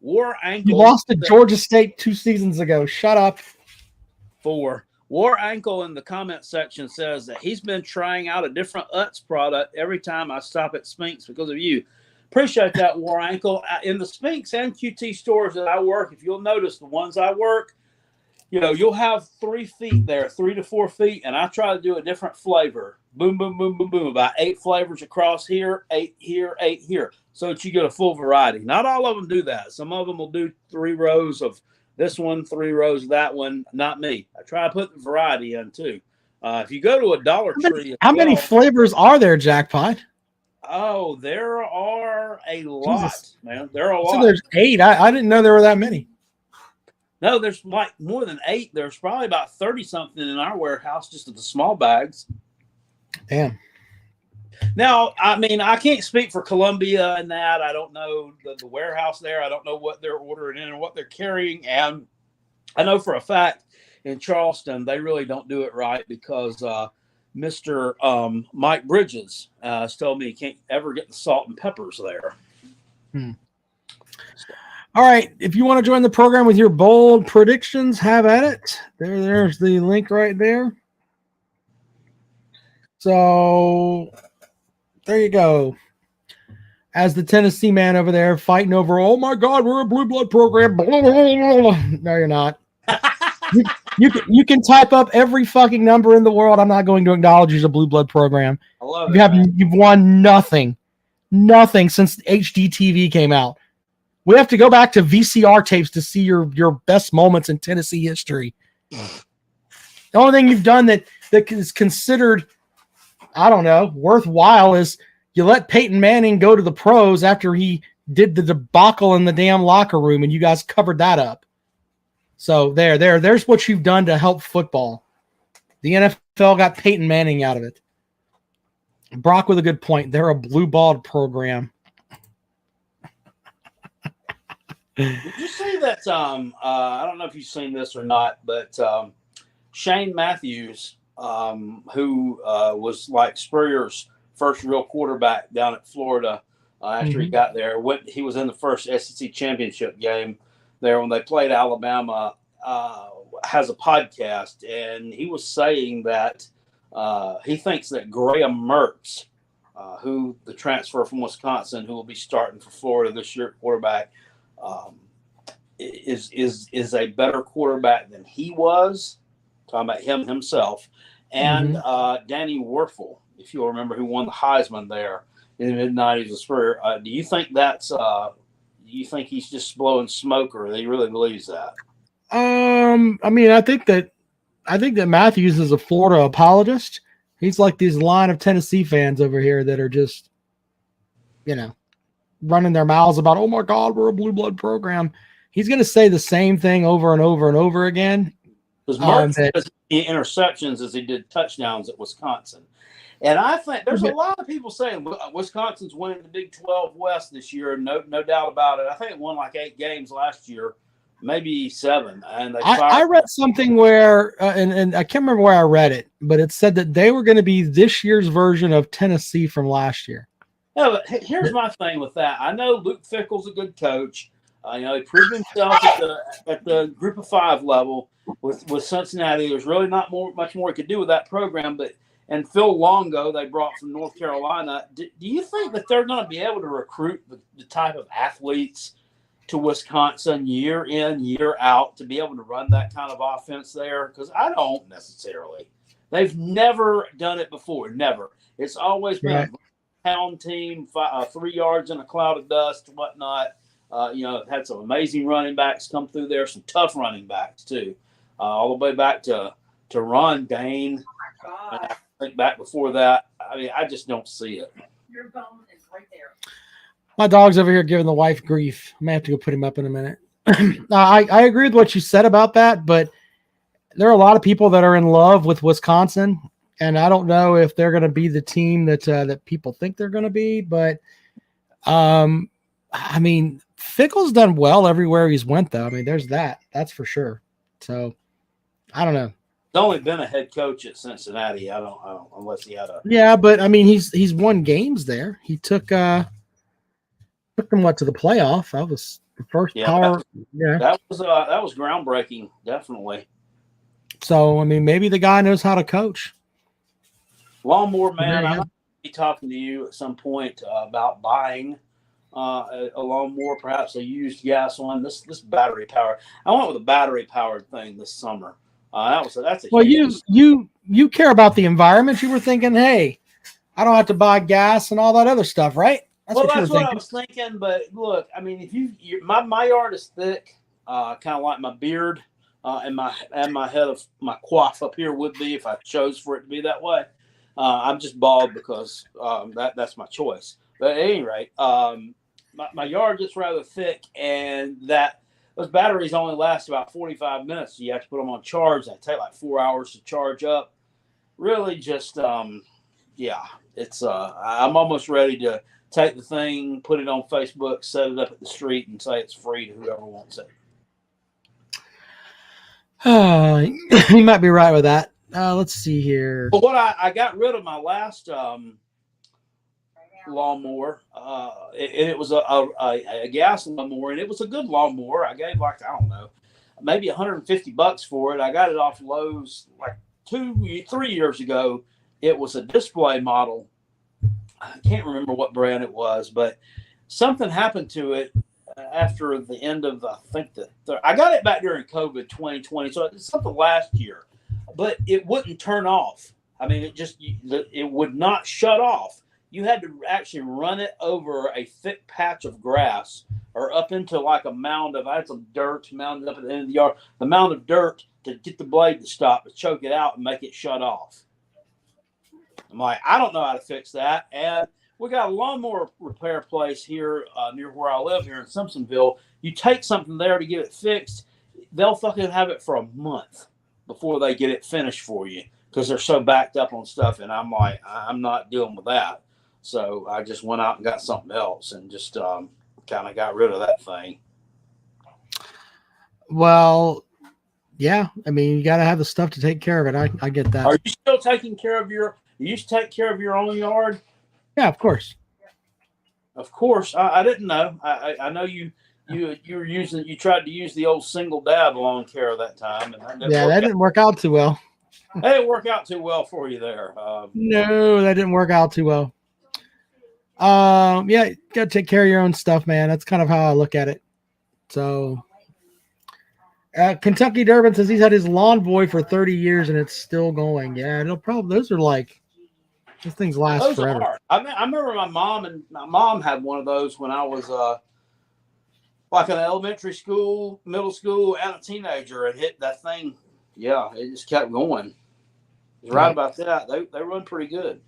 War Ankle. You lost to Georgia State 2 seasons ago. Shut up. War Ankle in the comment section says that he's been trying out a different Utz product every time I stop at Spinks because of you. Appreciate that, War Ankle. In the Spinks and QT stores that I work, if you'll notice the ones I work, you'll have 3 feet there, 3 to 4 feet, and I try to do a different flavor. Boom, boom, boom, boom, boom. About 8 flavors across here, 8 here, 8 here, so that you get a full variety. Not all of them do that. Some of them will do 3 rows of this one, 3 rows of that one. Not me. I try to put the variety in too. If you go to a Dollar Tree, how many flavors are there, Jackpot? Oh, there are a lot, man. There are a lot. So there's 8. I didn't know there were that many. No, there's like more than 8. There's probably about 30-something in our warehouse, just at the small bags. Damn. Now, I mean, I can't speak for Columbia and that. I don't know the warehouse there. I don't know what they're ordering in and what they're carrying. And I know for a fact in Charleston, they really don't do it right because Mr. Mike Bridges has told me he can't ever get the salt and peppers there. All right. If you want to join the program with your bold predictions, have at it. There's the link right there. So there you go. As the Tennessee man over there fighting over, oh my God, we're a blue blood program. Blah, blah, blah, blah. No, you're not. you can type up every fucking number in the world. I'm not going to acknowledge you as a blue blood program. I love it. You've won nothing since HDTV came out. We have to go back to VCR tapes to see your best moments in Tennessee history. The only thing you've done that is considered, I don't know, worthwhile is you let Peyton Manning go to the pros after he did the debacle in the damn locker room, and you guys covered that up. So there's what you've done to help football. The NFL got Peyton Manning out of it. Brock with a good point. They're a blue-balled program. Did you see that? I don't know if you've seen this or not, but Shane Matthews, who was like Spurrier's first real quarterback down at Florida after he got there, he was in the first SEC championship game there when they played Alabama, has a podcast, and he was saying that he thinks that Graham Mertz, who the transfer from Wisconsin, who will be starting for Florida this year, quarterback, is a better quarterback than he was. Talking about him himself, and Danny Werfel, if you'll remember, who won the Heisman there in the mid-90s with Spurrier. Do you think that's? Do you think he's just blowing smoke, or he really believes that? I mean, I think that Matthews is a Florida apologist. He's like these line of Tennessee fans over here that are just, running their mouths about, oh my God, we're a blue blood program. He's going to say the same thing over and over and over again. Because Mark does the interceptions as he did touchdowns at Wisconsin. And I think there's a lot of people saying Wisconsin's winning the Big 12 West this year. No doubt about it. I think it won like 8 games last year, maybe 7. And I read something where, and I can't remember where I read it, but it said that they were going to be this year's version of Tennessee from last year. Yeah, but here's my thing with that. I know Luke Fickell's a good coach. He proved himself at the Group of 5 level with Cincinnati. There's really not much more he could do with that program. And Phil Longo, they brought from North Carolina. Do you think that they're going to be able to recruit the type of athletes to Wisconsin year in, year out to be able to run that kind of offense there? Because I don't necessarily. They've never done it before. Never. It's always been a pound team, 3 yards in a cloud of dust, whatnot. Had some amazing running backs come through there, some tough running backs too, all the way back to Ron Dane. I think back before that. I mean, I just don't see it. Your bone is right there. My dog's over here giving the wife grief. I may have to go put him up in a minute. I agree with what you said about that, but there are a lot of people that are in love with Wisconsin, and I don't know if they're going to be the team that people think they're going to be. But I mean, Fickell's done well everywhere he's went, though. I mean, there's that's for sure. So I don't know. He's only been a head coach at Cincinnati. I don't unless he had a. Yeah, but I mean, he's won games there. He took them to the playoff. That was the first power. That was groundbreaking, definitely. So I mean, maybe the guy knows how to coach. Lawnmower man, I'll be talking to you at some point about buying a lawnmower, perhaps a used gas one. This battery powered. I went with a battery powered thing this summer. That's a well. huge... You care about the environment. You were thinking, hey, I don't have to buy gas and all that other stuff, right? That's what I was thinking. But look, I mean, if my yard is thick, kind of like my beard, and my head of my coif up here would be if I chose for it to be that way. I'm just bald because that's my choice. But at any rate, my yard gets rather thick, and those batteries only last about 45 minutes. So you have to put them on charge. They take like 4 hours to charge up. Really, just it's. I'm almost ready to take the thing, put it on Facebook, set it up at the street, and say it's free to whoever wants it. You might be right with that. Let's see here. But what I got rid of my last lawnmower, it was a gas lawnmower, and it was a good lawnmower. I gave maybe $150 for it. I got it off Lowe's like 2-3 years ago. It was a display model. I can't remember what brand it was, but something happened to it after the end of I got it back during COVID 2020, so it's something last year, but it wouldn't turn off. I mean, it would not shut off. You had to actually run it over a thick patch of grass or up into like a mound of, I had some dirt mounded up at the end of the yard, the mound of dirt to get the blade to stop, to choke it out and make it shut off. I'm like, I don't know how to fix that. And we got a lawnmower repair place here near where I live here in Simpsonville. You take something there to get it fixed. they'll fucking have it for a month before they get it finished for you because they're so backed up on stuff. And I'm like, I'm not dealing with that. So I just went out and got something else and just kind of got rid of that thing. Well, yeah. I mean, you got to have the stuff to take care of it. I get that. Are you still taking care of you used to take care of your own yard? Yeah, of course. Of course. I didn't know. I know you were using, you tried to use the old single dab lawn care that time. And that didn't work out too well. That didn't work out too well for you there. No, that didn't work out too well. Yeah, you got to take care of your own stuff, man. That's kind of how I look at it. So, Kentucky Durbin says he's had his lawn boy for 30 years and it's still going. Yeah, no problem. Those things last those forever. Are. I remember my mom had one of those when I was like in elementary school, middle school, and a teenager, and hit that thing. Yeah, it just kept going. You're right about that. They run pretty good.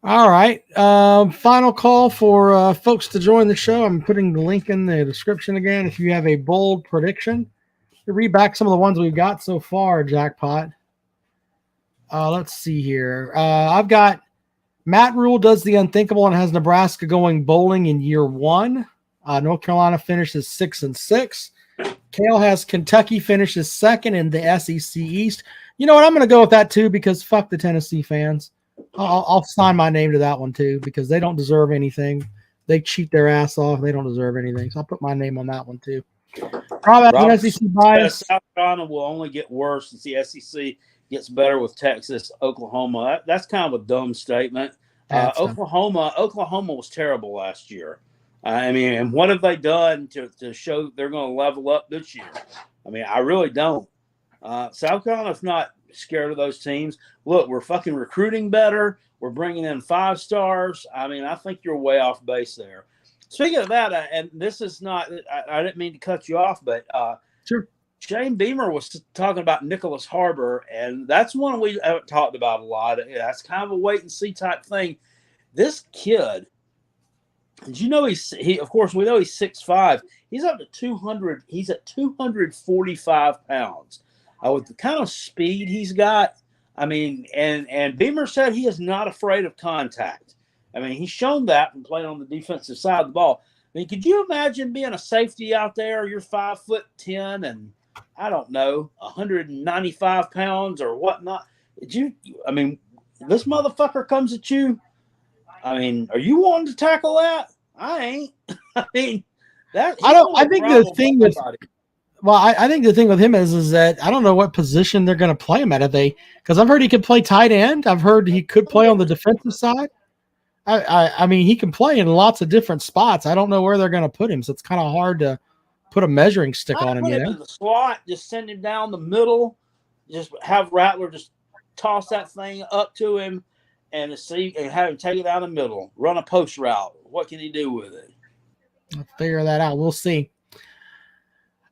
All right. Final call for folks to join the show. I'm putting the link in the description again. If you have a bold prediction, to read back some of the ones we've got so far, Jackpot. Let's see here. I've got Matt Rule does the unthinkable and has Nebraska going bowling in year 1. North Carolina finishes 6-6. Kale has Kentucky finishes 2nd in the SEC East. You know what? I'm going to go with that too because fuck the Tennessee fans. I'll sign my name to that one too because they don't deserve anything. They cheat their ass off. They don't deserve anything. So I'll put my name on that one too. Probably SEC bias. South Carolina will only get worse as the SEC gets better with Texas, Oklahoma. That's kind of a dumb statement. Oklahoma was terrible last year. I mean, and what have they done to show they're going to level up this year? I mean, I really don't. South Carolina's not scared of those teams. Look, we're fucking recruiting better. We're bringing in 5 stars. I mean, I think you're way off base there. Speaking of that, and this is not, I didn't mean to cut you off, but sure. Shane Beamer was talking about Nicholas Harbor, and that's one we haven't talked about a lot. That's kind of a wait and see type thing. This kid, did you know he of course we know he's 6'5". He's up to 200. He's at 245 pounds. With the kind of speed he's got, I mean, and Beamer said he is not afraid of contact. I mean, he's shown that from playing on the defensive side of the ball. I mean, could you imagine being a safety out there? You're 5'10" and I don't know, 195 pounds or whatnot. I mean, this motherfucker comes at you. I mean, are you wanting to tackle that? I ain't. I mean, that. I think the thing with. Well, I think the thing with him is that I don't know what position they're going to play him at. Because I've heard he could play tight end. I've heard he could play on the defensive side. I mean, he can play in lots of different spots. I don't know where they're going to put him, so it's kind of hard to put a measuring stick on him. Put him in the slot, just send him down the middle, just have Rattler just toss that thing up to him and have him take it down the middle, run a post route. What can he do with it? I'll figure that out. We'll see.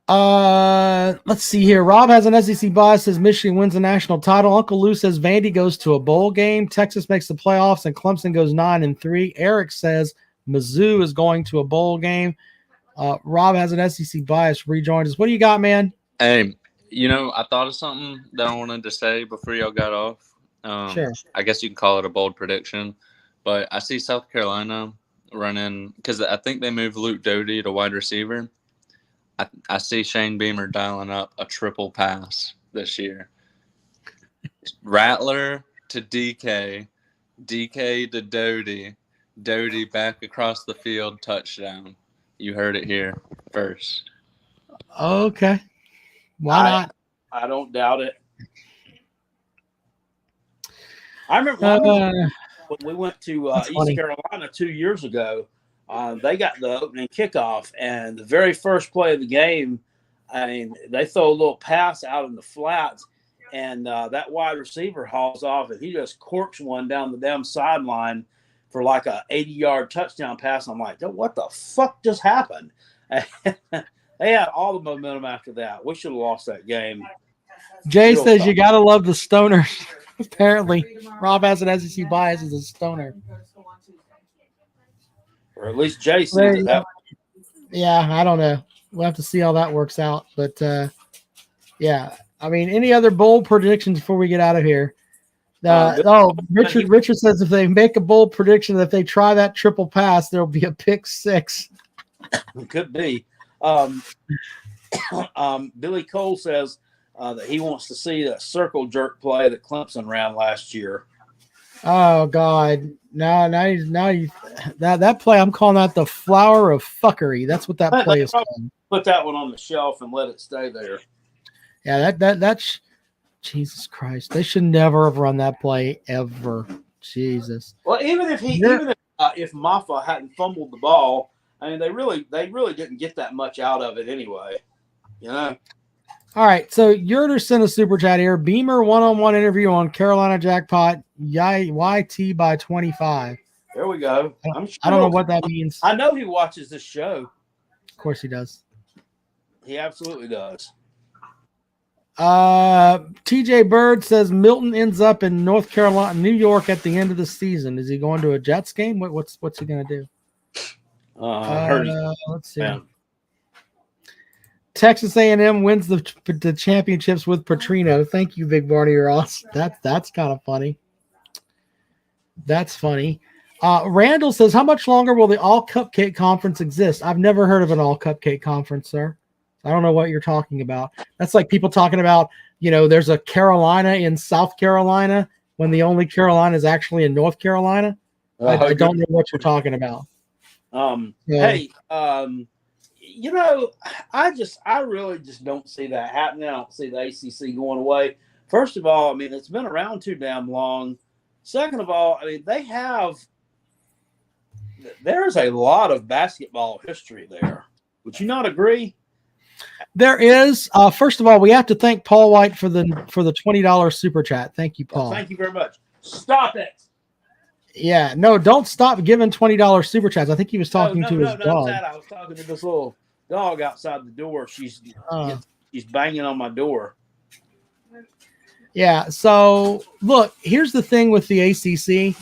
Let's see here. Rob has an SEC bias, says Michigan wins the national title. Uncle Lou says Vandy goes to a bowl game. Texas makes the playoffs and Clemson goes 9-3. Eric says Mizzou is going to a bowl game. Rob has an SEC bias. Rejoined us. What do you got, man? Hey, I thought of something that I wanted to say before y'all got off. Sure. I guess you can call it a bold prediction, but I see South Carolina running because I think they moved Luke Doty to wide receiver. I see Shane Beamer dialing up a triple pass this year. Rattler to DK, DK to Doty, Doty back across the field, touchdown. You heard it here first. Okay. Why not? I don't doubt it. I remember when we went to East Carolina 2 years ago. They got the opening kickoff, and the very first play of the game, I mean, they throw a little pass out in the flats, and that wide receiver hauls off, and he just corks one down the damn sideline for like a 80-yard touchdown pass. I'm like, what the fuck just happened? They had all the momentum after that. We should have lost that game. Jay says you got to love the stoners. Apparently, Rob has an SEC bias as a stoner. Or at least Jay sees it that way. Yeah, I don't know. we'll have to see how that works out. But yeah, I mean, any other bold predictions before we get out of here? Richard says if they make a bold prediction that if they try that triple pass, there'll be a pick six. It could be. Billy Cole says that he wants to see that circle jerk play that Clemson ran last year. Oh God! Now that play, I'm calling that the flower of fuckery. That's what that play is called. Put that one on the shelf and let it stay there. Yeah, that's Jesus Christ. They should never have run that play ever. Jesus. Well, even if Maffa hadn't fumbled the ball, I mean, they really didn't get that much out of it anyway. You know. All right, so Yerder sent a super chat here. Beamer one-on-one interview on Carolina Jackpot. YT by 25. There we go. I don't know what that means. I know he watches this show. Of course he does. He absolutely does. TJ Bird says Milton ends up in New York at the end of the season. Is he going to a Jets game? What's he going to do? Let's see. Man. Texas A&M wins the championships with Petrino. Thank you, Big Barney Ross. That's kind of funny. That's funny. Randall says, how much longer will the All Cupcake Conference exist? I've never heard of an All Cupcake Conference, sir. I don't know what you're talking about. That's like people talking about, there's a Carolina in South Carolina when the only Carolina is actually in North Carolina. I don't know what you're talking about. Hey, I really just don't see that happening. I don't see the ACC going away. First of all, I mean, it's been around too damn long. Second of all, I mean, there's a lot of basketball history there. Would you not agree? There is. First of all, we have to thank Paul White for the $20 super chat. Thank you, Paul. Thank you very much. Stop it. Yeah, no, don't stop giving $20 super chats. I think he was talking to his dog. I was talking to this little dog outside the door. She's banging on my door. Yeah. So look, here's the thing with the ACC.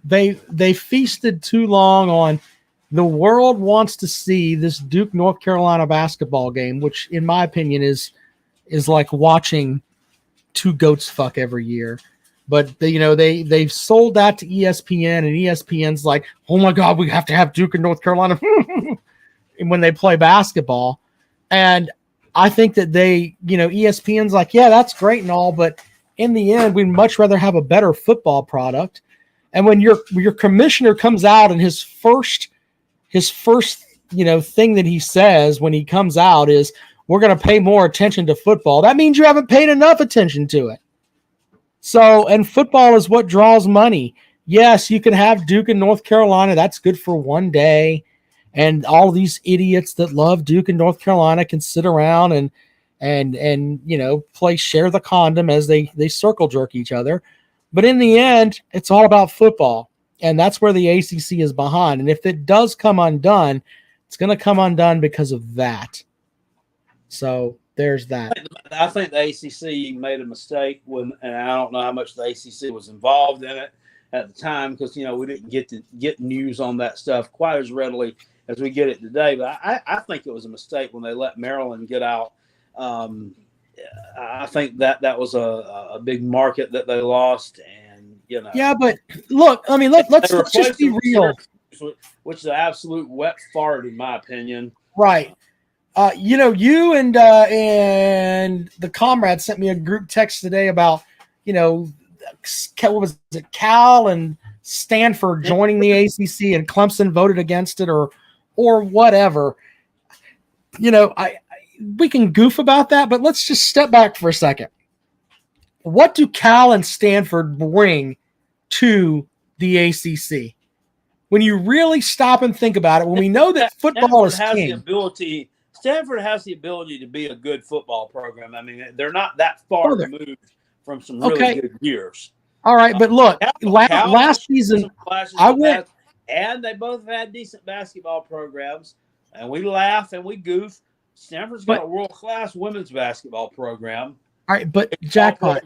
They feasted too long on. The world wants to see this Duke North Carolina basketball game, which in my opinion is like watching two goats fuck every year. But they've sold that to ESPN, and ESPN's like, oh my God, we have to have Duke and North Carolina when they play basketball. And I think that ESPN's like, yeah, that's great and all, but in the end, we'd much rather have a better football product. And when your commissioner comes out and his first thing that he says when he comes out is, we're going to pay more attention to football. That means you haven't paid enough attention to it. So, and football is what draws money. Yes, you can have Duke and North Carolina. That's good for one day. And all these idiots that love Duke and North Carolina can sit around and play share the condom as they circle jerk each other. But in the end, it's all about football. And that's where the ACC is behind. And if it does come undone, it's going to come undone because of that. So there's that. I think the ACC made a mistake and I don't know how much the ACC was involved in it at the time because, we didn't get news on that stuff quite as readily as we get it today. But I think it was a mistake when they let Maryland get out. I think that was a big market that they lost. Yeah, but look, I mean, let's just be real. Which is an absolute wet fart, in my opinion. Right. You and the comrade sent me a group text today about, what was it, Cal and Stanford joining the ACC and Clemson voted against it or whatever. We can goof about that, but let's just step back for a second. What do Cal and Stanford bring to the ACC? When you really stop and think about it, when we know that football is king. Stanford has the ability to be a good football program. I mean, they're not that far removed from some really good years. All right, but look, last season, I went. And they both had decent basketball programs, and we laugh and we goof. Stanford's got a world-class women's basketball program. All right, but Jackpot,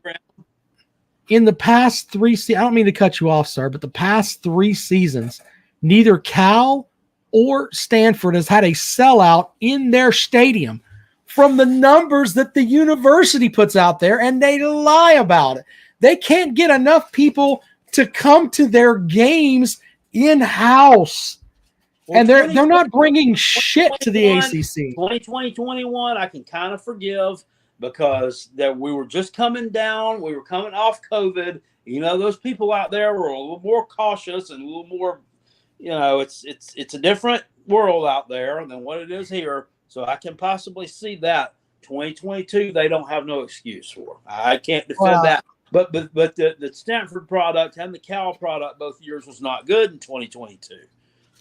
in the past 3 seasons, I don't mean to cut you off, sir, but the past 3 seasons, neither Cal or Stanford has had a sellout in their stadium from the numbers that the university puts out there, and they lie about it. They can't get enough people to come to their games in-house. Well, And they're not bringing shit to the ACC. 2020-21, I can kind of forgive because we were just coming down. We were coming off COVID. You know, those people out there were a little more cautious and a little more, you know, it's a different world out there than what it is here. So I can possibly see that 2022 they don't have no excuse for. I can't defend that. But the Stanford product and the Cal product both years was not good in 2022.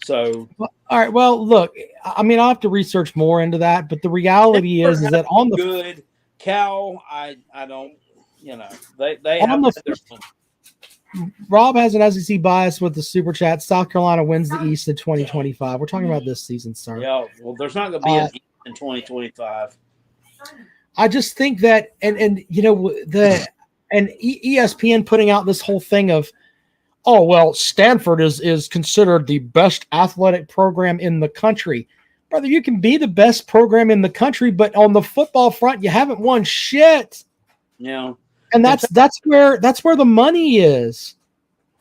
So all right. Well, look, I mean, I'll have to research more into that, but the reality is that on the good Cal, I don't, you know, they on have the Rob has an SEC bias with the super chat. South Carolina wins the East in 2025. We're talking about this season, sir. Yeah, well, there's not going to be an East in 2025. I just think that, and you know, ESPN putting out this whole thing of, oh, well, Stanford is considered the best athletic program in the country. Brother, you can be the best program in the country, but on the football front, you haven't won shit. Yeah. And that's where the money is.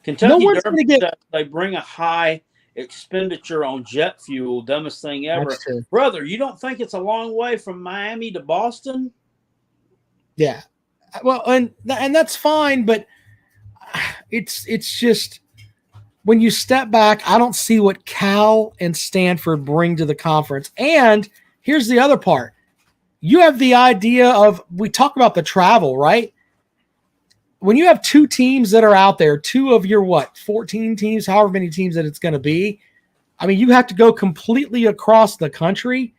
Kentucky No one's going to get. They bring a high expenditure on jet fuel, dumbest thing ever. Brother, you don't think it's a long way from Miami to Boston? Yeah. Well, and that's fine, but it's just when you step back, I don't see what Cal and Stanford bring to the conference. And here's the other part. You have the idea of, we talk about the travel, right? When you have two teams that are out there, two of your 14 teams, however many teams that it's going to be, I mean, you have to go completely across the country.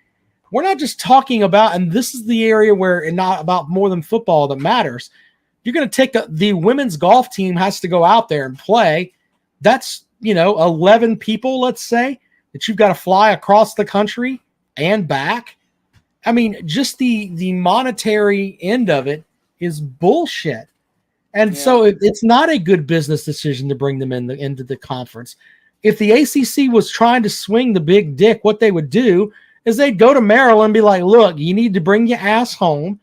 We're not just talking about, and this is the area where it's not about more than football that matters. You're going to take the women's golf team has to go out there and play. That's, 11 people, let's say, that you've got to fly across the country and back. I mean, just the monetary end of it is bullshit. And so it's not a good business decision to bring them into the conference. If the ACC was trying to swing the big dick, what they would do is they'd go to Maryland and be like, look, you need to bring your ass home,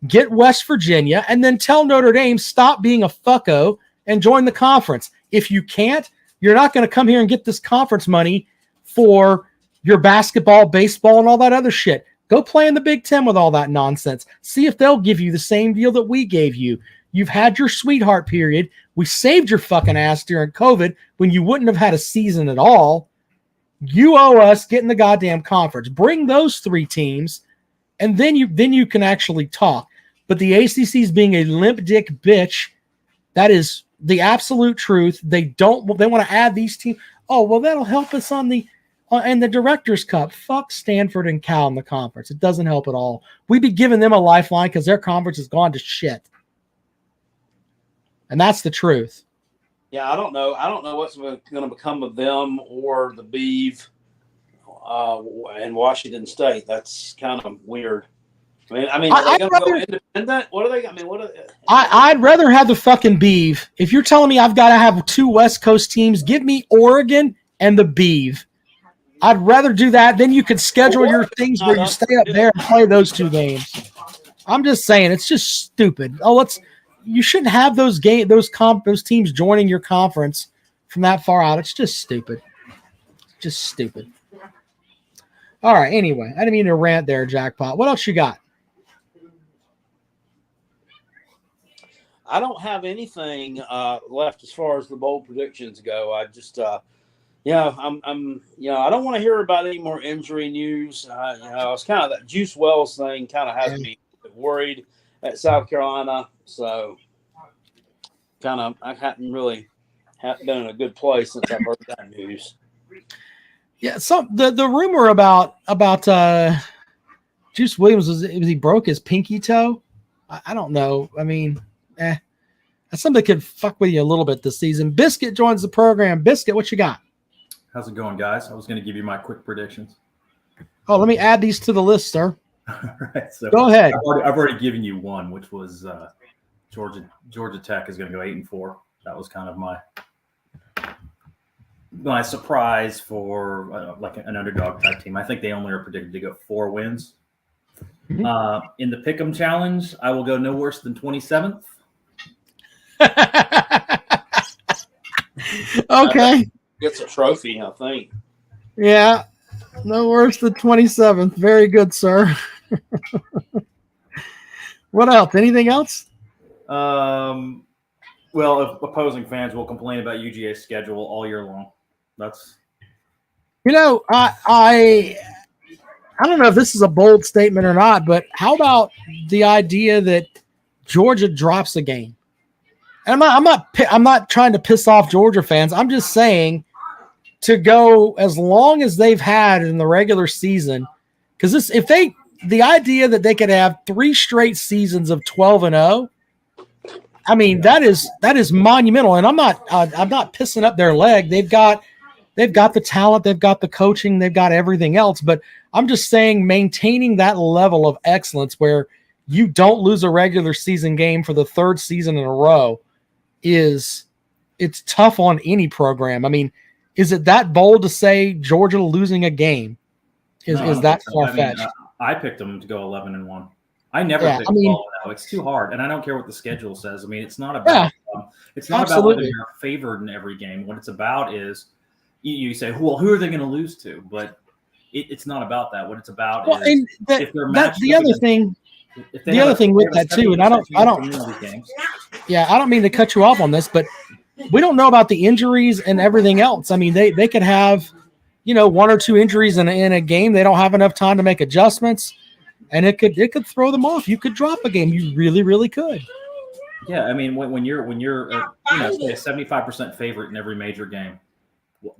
get West Virginia, and then tell Notre Dame, stop being a fucko and join the conference. If you can't, you're not going to come here and get this conference money for your basketball, baseball, and all that other shit. Go play in the Big Ten with all that nonsense. See if they'll give you the same deal that we gave you. You've had your sweetheart period. We saved your fucking ass during COVID when you wouldn't have had a season at all. You owe us getting the goddamn conference. Bring those three teams, and then you can actually talk. But the ACC is being a limp dick bitch. That is the absolute truth. They want to add these teams. Oh, well, that'll help us on the Directors Cup. Fuck Stanford and Cal in the conference. It doesn't help at all. We'd be giving them a lifeline because their conference has gone to shit. And that's the truth. Yeah, I don't know. I don't know what's going to become of them or the Beeve and Washington State. That's kind of weird. I mean, are they going to go independent? What are they? I mean, what are they? I'd rather have the fucking Beeve. If you're telling me I've got to have two West Coast teams, give me Oregon and the Beeve. I'd rather do that. Then you could schedule your things where you stay up there and play those two games. I'm just saying, it's just stupid. You shouldn't have those teams joining your conference from that far out. It's just stupid. Just stupid. All right. Anyway, I didn't mean to rant there, Jackpot. What else you got? I don't have anything left as far as the bold predictions go. I just, I don't want to hear about any more injury news. It's kind of that Juice Wells thing kind of has me worried at South Carolina. So I hadn't really been in a good place since I've heard that news. Yeah. So the rumor about Juice Williams was he broke his pinky toe. I don't know. I mean, that's something that could fuck with you a little bit this season. Biscuit joins the program. Biscuit, what you got? How's it going, guys? I was going to give you my quick predictions. Oh, let me add these to the list, sir. All right. So go ahead. I've already given you one, which was Georgia Tech is going to go 8-4. That was kind of my surprise for like an underdog type team. I think they only are predicted to go 4 wins. Mm-hmm. In the Pick'em Challenge, I will go no worse than 27th. Okay. Gets a trophy, I think. Yeah. No worse than 27th. Very good, sir. What else? Anything else? Well, if opposing fans will complain about UGA's schedule all year long. That's I don't know if this is a bold statement or not, but how about the idea that Georgia drops a game? And I'm not trying to piss off Georgia fans. I'm just saying to go as long as they've had in the regular season, because the idea that they could have 3 straight seasons of 12-0, I mean that is monumental. And I'm not pissing up their leg. They've got the talent, they've got the coaching, they've got everything else. But I'm just saying maintaining that level of excellence where you don't lose a regular season game for the 3rd season in a row it's tough on any program. I mean, is it that bold to say Georgia losing a game is that far-fetched? I picked them to go 11-1. I never picked 12-0. It's too hard, and I don't care what the schedule says. I mean, it's not about about whether you're favored in every game. What it's about is you say, well, who are they going to lose to? But it's not about that. What it's about is if they're matched. The other thing with that too, and I don't mean to cut you off on this, but we don't know about the injuries and everything else. I mean, they could have, 1 or 2 injuries in a game. They don't have enough time to make adjustments, and it could throw them off. You could drop a game. You really, really could. Yeah, I mean, when you're say a 75% favorite in every major game,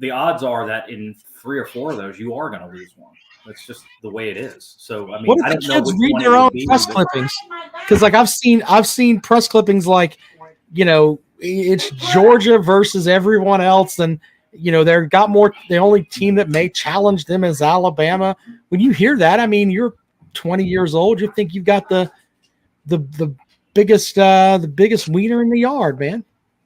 the odds are that in 3 or 4 of those you are going to lose one. That's just the way it is. So I mean, what if the kids read their own press clippings? Because like I've seen press clippings like, it's Georgia versus everyone else, and they've got more. The only team that may challenge them is Alabama. When you hear that, I mean, you're 20 years old. You think you've got the biggest wiener in the yard, man.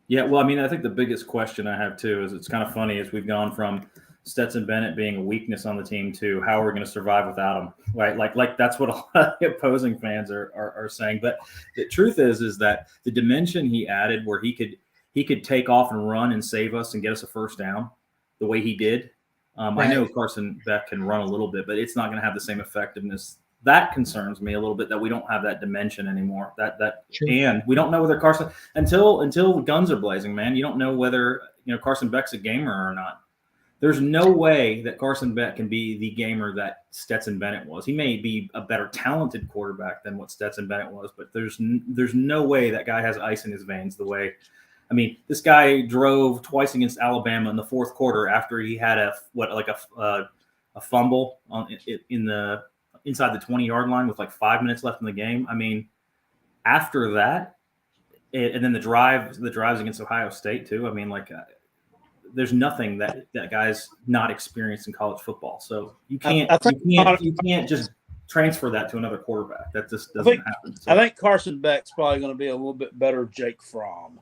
Yeah, well, I mean, I think the biggest question I have too is it's kind of funny as we've gone from Stetson Bennett being a weakness on the team to how we're going to survive without him, right? Like that's what a lot of the opposing fans are saying. But the truth is that the dimension he added, where he could take off and run and save us and get us a first down, the way he did. Right. I know Carson Beck can run a little bit, but it's not going to have the same effectiveness. That concerns me a little bit that we don't have that dimension anymore. And we don't know whether Carson until guns are blazing, man. You don't know whether Carson Beck's a gamer or not. There's no way that Carson Beck can be the gamer that Stetson Bennett was. He may be a better talented quarterback than what Stetson Bennett was, but there's no way that guy has ice in his veins the way. I mean, this guy drove twice against Alabama in the 4th quarter after he had a fumble in the inside the 20-yard line with like 5 minutes left in the game. I mean, after that, and then the drives against Ohio State too. I mean, there's nothing that guy's not experienced in college football. So you can't just transfer that to another quarterback. That just doesn't happen. So. I think Carson Beck's probably going to be a little bit better Jake Fromm.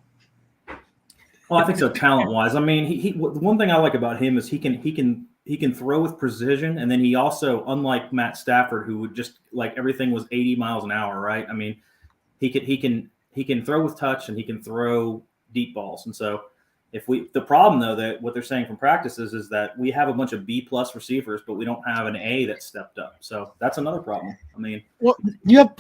Well, I think so, talent-wise. I mean, he the one thing I like about him is he can throw with precision, and then he also, unlike Matt Stafford, who would just everything was 80 miles an hour, right? I mean, he can throw with touch, and he can throw deep balls, and so. The problem though that what they're saying from practices is that we have a bunch of B+ receivers, but we don't have an A that stepped up. So that's another problem. I mean, well, you have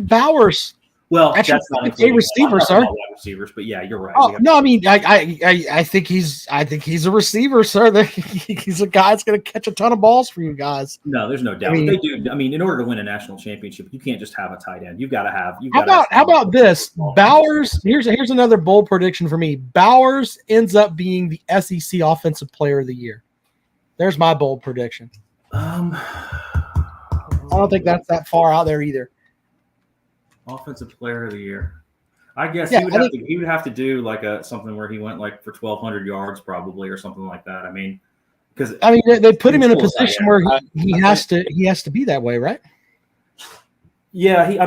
Bowers. Well, that's not a receiver, sir. Receivers, but yeah, you're right. Oh, no, I mean, I think he's a receiver, sir. He's a guy that's going to catch a ton of balls for you guys. No, there's no doubt. They do. I mean, in order to win a national championship, you can't just have a tight end. You've got to have. How about this? Bowers. Here's another bold prediction for me. Bowers ends up being the SEC Offensive Player of the Year. There's my bold prediction. I don't think that's that far out there either. Offensive Player of the Year. I guess he would have to do something where he went for 1,200 yards probably or something like that. I mean, because they put him in a position where he has to be that way, right? Yeah, he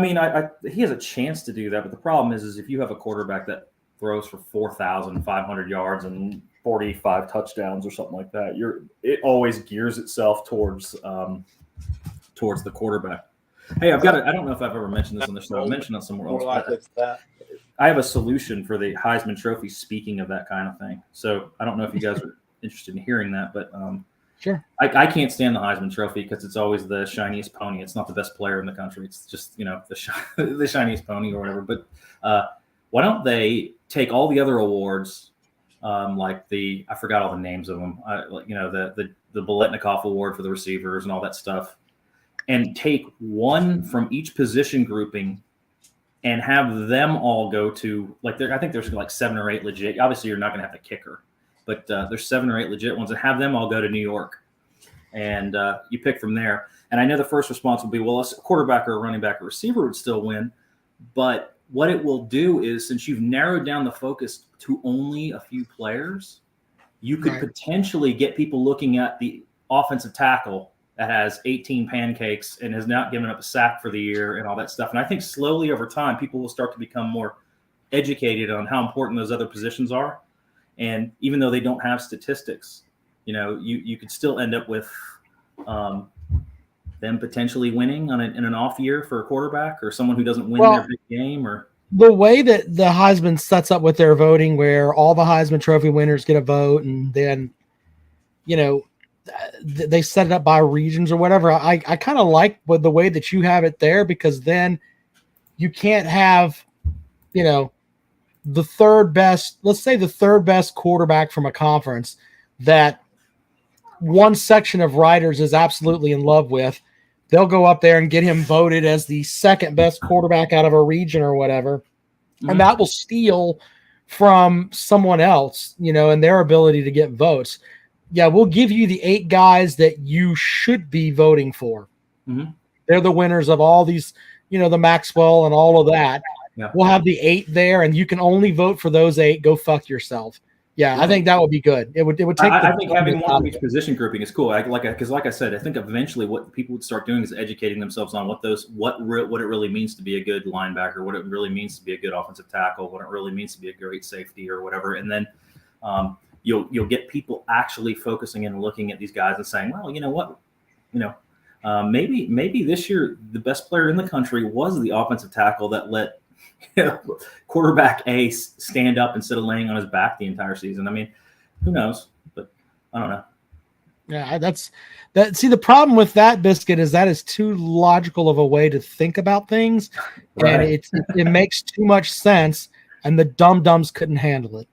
has a chance to do that, but the problem is if you have a quarterback that throws for 4,500 yards and 45 touchdowns or something like that. It always gears itself towards the quarterback. Hey, I don't know if I've ever mentioned this on the show. I'll mention it somewhere else. More likely for that. I have a solution for the Heisman Trophy. Speaking of that kind of thing, so I don't know if you guys are interested in hearing that, but sure. I can't stand the Heisman Trophy because it's always the shiniest pony. It's not the best player in the country. It's just the shiniest pony or whatever. But why don't they take all the other awards, like I forgot all the names of them, the Biletnikoff Award for the receivers and all that stuff, and take one from each position grouping and have them all go to I think there's like 7 or 8 legit. Obviously, you're not going to have the kicker, but there's 7 or 8 legit ones, and have them all go to New York, and you pick from there. And I know the first response will be, well, a quarterback or a running back or receiver would still win, but what it will do is, since you've narrowed down the focus to only a few players, you could potentially get people looking at the offensive tackle that has 18 pancakes and has not given up a sack for the year and all that stuff. And I think slowly over time, people will start to become more educated on how important those other positions are. And even though they don't have statistics, you could still end up with them potentially winning in an off year for a quarterback or someone who doesn't win their big game. Or the way that the Heisman sets up with their voting, where all the Heisman Trophy winners get a vote, and then, they set it up by regions or whatever. I kind of like the way that you have it there, because then you can't have, the third best quarterback from a conference that one section of writers is absolutely in love with. They'll go up there and get him voted as the second best quarterback out of a region or whatever. Mm-hmm. And that will steal from someone else, and their ability to get votes. Yeah, we'll give you the 8 guys that you should be voting for. Mm-hmm. They're the winners of all these, the Maxwell and all of that. Yeah. We'll have the 8 there, and you can only vote for those 8. Go fuck yourself. Yeah, I think that would be good. It would take. I think having one from each position grouping is cool. Because like I said, I think eventually what people would start doing is educating themselves on what it really means to be a good linebacker, what it really means to be a good offensive tackle, what it really means to be a great safety or whatever, and then you'll get people actually focusing and looking at these guys and saying, well, you know what, maybe this year the best player in the country was the offensive tackle that let quarterback A stand up instead of laying on his back the entire season. I mean, who knows? But I don't know. Yeah, that's that. See, the problem with that, Biscuit, is that is too logical of a way to think about things, and it makes too much sense, and the dum-dums couldn't handle it.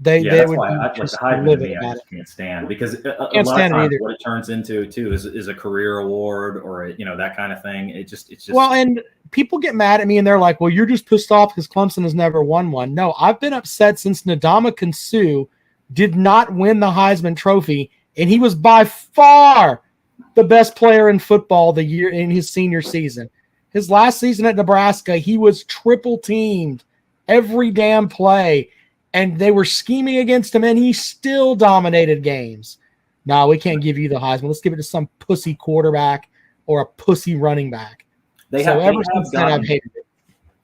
That's why I like the Heisman to me. I just can't stand, because a lot of times what it turns into too is a career award or that kind of thing. It's just well, and people get mad at me and they're like, "Well, you're just pissed off because Clemson has never won one." No, I've been upset since Ndamukong Suh did not win the Heisman Trophy, and he was by far the best player in football the year in his senior season. His last season at Nebraska, he was triple teamed every damn play. And they were scheming against him, and he still dominated games. No, we can't give you the Heisman. Let's give it to some pussy quarterback or a pussy running back. They have hated it.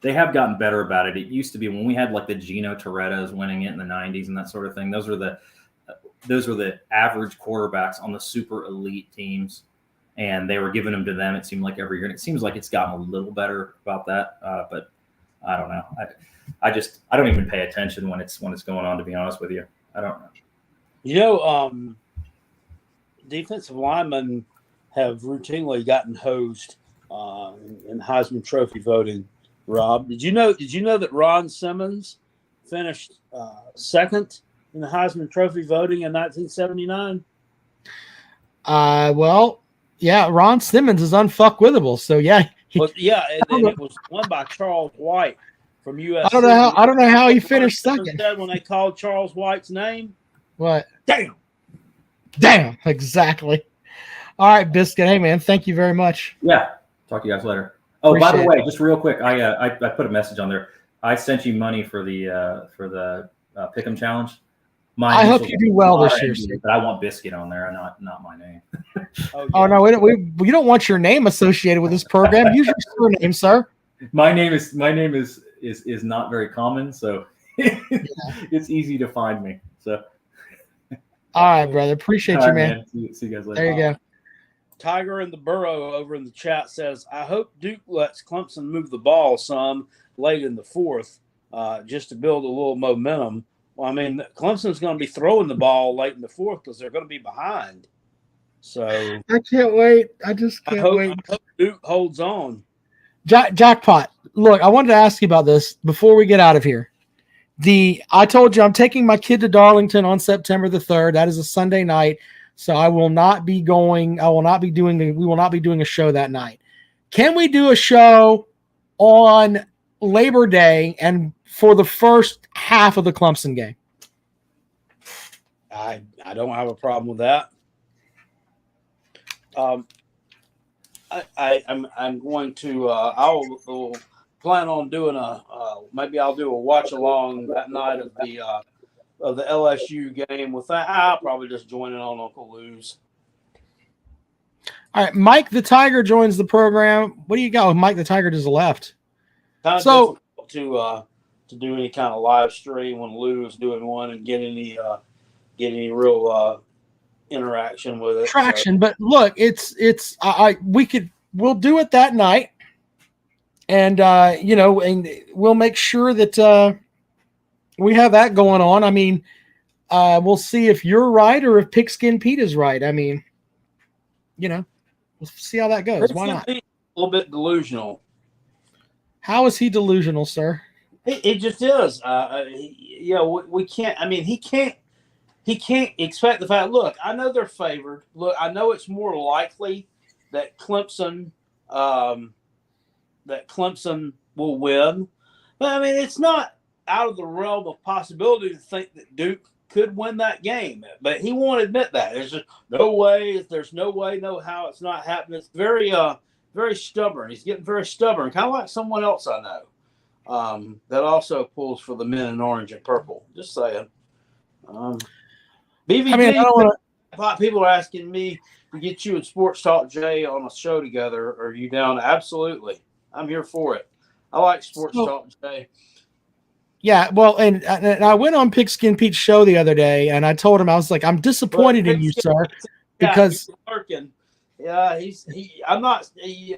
They have gotten better about it. It used to be when we had like the Gino Torettas winning it in the 90s and that sort of thing. Those were the average quarterbacks on the super elite teams, and they were giving them to them, it seemed like, every year. And it seems like it's gotten a little better about that, but I don't know. I don't even pay attention when it's going on, to be honest with you. I don't know. Defensive linemen have routinely gotten hosed in Heisman Trophy voting. Rob, did you know that Ron Simmons finished second in the Heisman Trophy voting in 1979? Well, yeah, Ron Simmons is unfuckwithable. So yeah. It was won by Charles White from USC. I don't know how he finished second. When they called Charles White's name. What? Damn. Exactly. All right, Biscuit. Hey man, thank you very much. Yeah. Talk to you guys later. Oh, by the way, just real quick, I put a message on there. I sent you money for the Pick'em challenge. I hope you do well this year, but I want Biscuit on there, not my name. Oh no, we don't want your name associated with this program. Use your surname, sir. My name is not very common, so it's easy to find me. So All right, brother. Appreciate All you, right, man. See you guys later. There you go. Tiger in the Burrow over in the chat says, I hope Duke lets Clemson move the ball some late in the fourth just to build a little momentum. Well, I mean, Clemson's going to be throwing the ball late in the fourth because they're going to be behind. So I can't wait. I just can't wait. I hope Duke holds on. Jackpot. Look, I wanted to ask you about this before we get out of here. I told you I'm taking my kid to Darlington on September the 3rd. That is a Sunday night. So I will not be going. We will not be doing a show that night. Can we do a show on Labor Day and for the first half of the Clemson game? I don't have a problem with that. I'm going to I'll plan on doing maybe I'll do a watch along that night of the LSU game. With that, I'll probably just join in on Uncle Lou's. All right, Mike the Tiger joins the program. What do you got? Mike the Tiger just left. Kind of difficult to do any kind of live stream when Lou is doing one and get any real interaction with it. Traction, but look, we'll do it that night, and and we'll make sure that we have that going on. I mean, we'll see if you're right or if Pigskin Pete is right. I mean, we'll see how that goes. Why not? A little bit delusional. How is he delusional, sir? It just is. We can't. I mean, he can't expect the fact. Look, I know they're favored. Look, I know it's more likely that Clemson will win. But I mean, it's not out of the realm of possibility to think that Duke could win that game. But he won't admit that. There's just no way. There's no way, no how. It's not happening. It's very stubborn. He's getting very stubborn, kind of like someone else I know that also pulls for the men in orange and purple. Just saying. BVD, I mean, I don't want a lot of people are asking me to get you and Sports Talk Jay on a show together. Are you down? Absolutely. I'm here for it. I like Sports Talk Jay. Yeah, well, and I went on Pigskin Pete's show the other day, and I told him, I was like, I'm disappointed in you, sir, because I'm not. You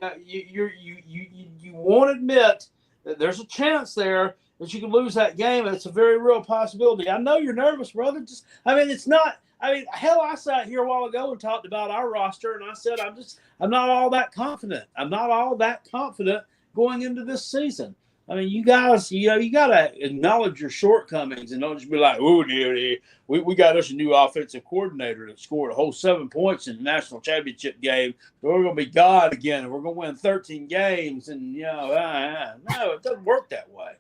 won't admit that there's a chance there that you can lose that game. It's a very real possibility. I know you're nervous, brother. It's not. I mean, hell, I sat here a while ago and talked about our roster, and I said I'm not all that confident. I'm not all that confident going into this season. I mean, you guys, you got to acknowledge your shortcomings and don't just be like, oh, dear, we got us a new offensive coordinator that scored a whole 7 points in the national championship game. So we're going to be God again, and we're going to win 13 games. And, no, it doesn't work that way.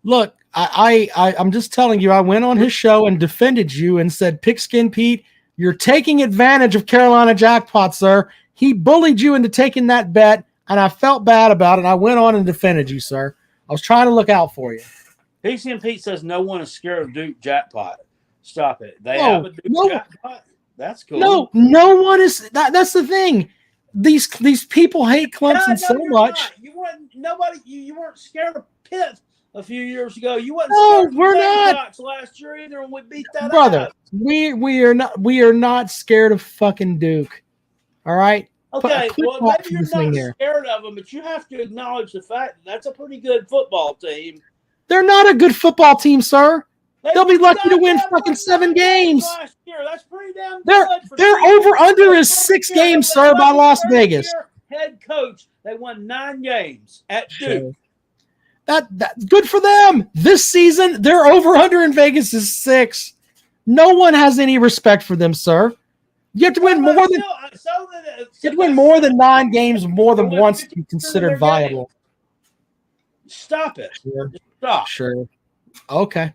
Look, I'm just telling you, I went on his show and defended you and said, Pigskin Pete, you're taking advantage of Carolina Jackpot, sir. He bullied you into taking that bet, and I felt bad about it. I went on and defended you, sir. I was trying to look out for you. PCN Pete says no one is scared of Duke Jackpot. Stop it. They have a Duke Jackpot. That's cool. No one is. That's the thing. These people hate Clemson so much. You weren't scared of Pitt a few years ago. You weren't. No, we're not. Last year either, and we beat that. Brother, out. we are not. We are not scared of fucking Duke. All right. Okay, well, maybe you're not scared of them, but you have to acknowledge the fact that that's a pretty good football team. They're not a good football team, sir. They'll be lucky to win fucking 7 games. Last year. That's pretty damn good. Their over-under is 6 games, sir, by Las Vegas. Head coach, they won 9 games at Duke. That good for them. This season, their over-under in Vegas is 6. No one has any respect for them, sir. You have to win more than 9 games more than once to be considered viable. Stop it. Sure. Stop. Sure. Okay.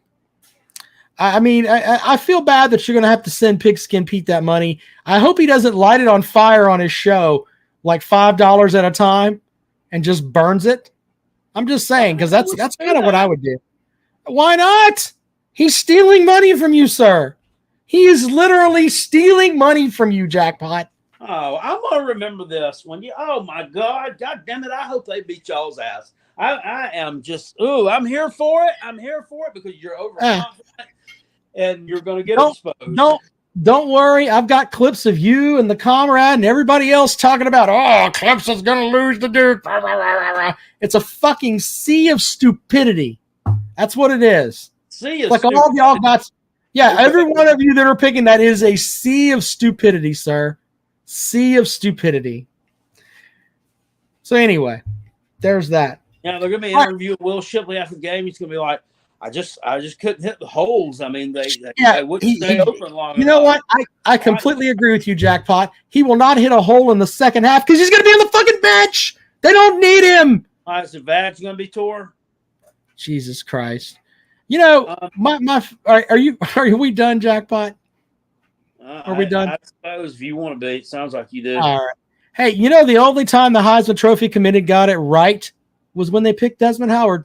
I mean, I feel bad that you're going to have to send Pigskin Pete that money. I hope he doesn't light it on fire on his show like $5 at a time and just burns it. I'm just saying, because that's kind of what I would do. Why not? He's stealing money from you, sir. He is literally stealing money from you, Jackpot. Oh, I'm going to remember this when oh my God, damn it. I hope they beat y'all's ass. I am just, I'm here for it. I'm here for it because you're overconfident and you're going to get exposed. don't worry. I've got clips of you and the comrade and everybody else talking about, oh, Clemson's going to lose to Duke. It's a fucking sea of stupidity. That's what it is. See, Like all of y'all got, yeah, every one of you that are picking that is a sea of stupidity, sir. Sea of stupidity. So anyway, there's that. Yeah, they're going to be interviewing Will Shipley after the game. He's going to be like, I just couldn't hit the holes. I mean, they wouldn't stay open long enough. You know what? I completely agree with you, Jackpot. He will not hit a hole in the second half because he's going to be on the fucking bench. They don't need him. All right, so Vad's going to be tore. Jesus Christ. You know, are we done, Jackpot? Are we done? I suppose if you want to be, it sounds like you do. All right. Hey, you know, the only time the Heisman Trophy committee got it right was when they picked Desmond Howard.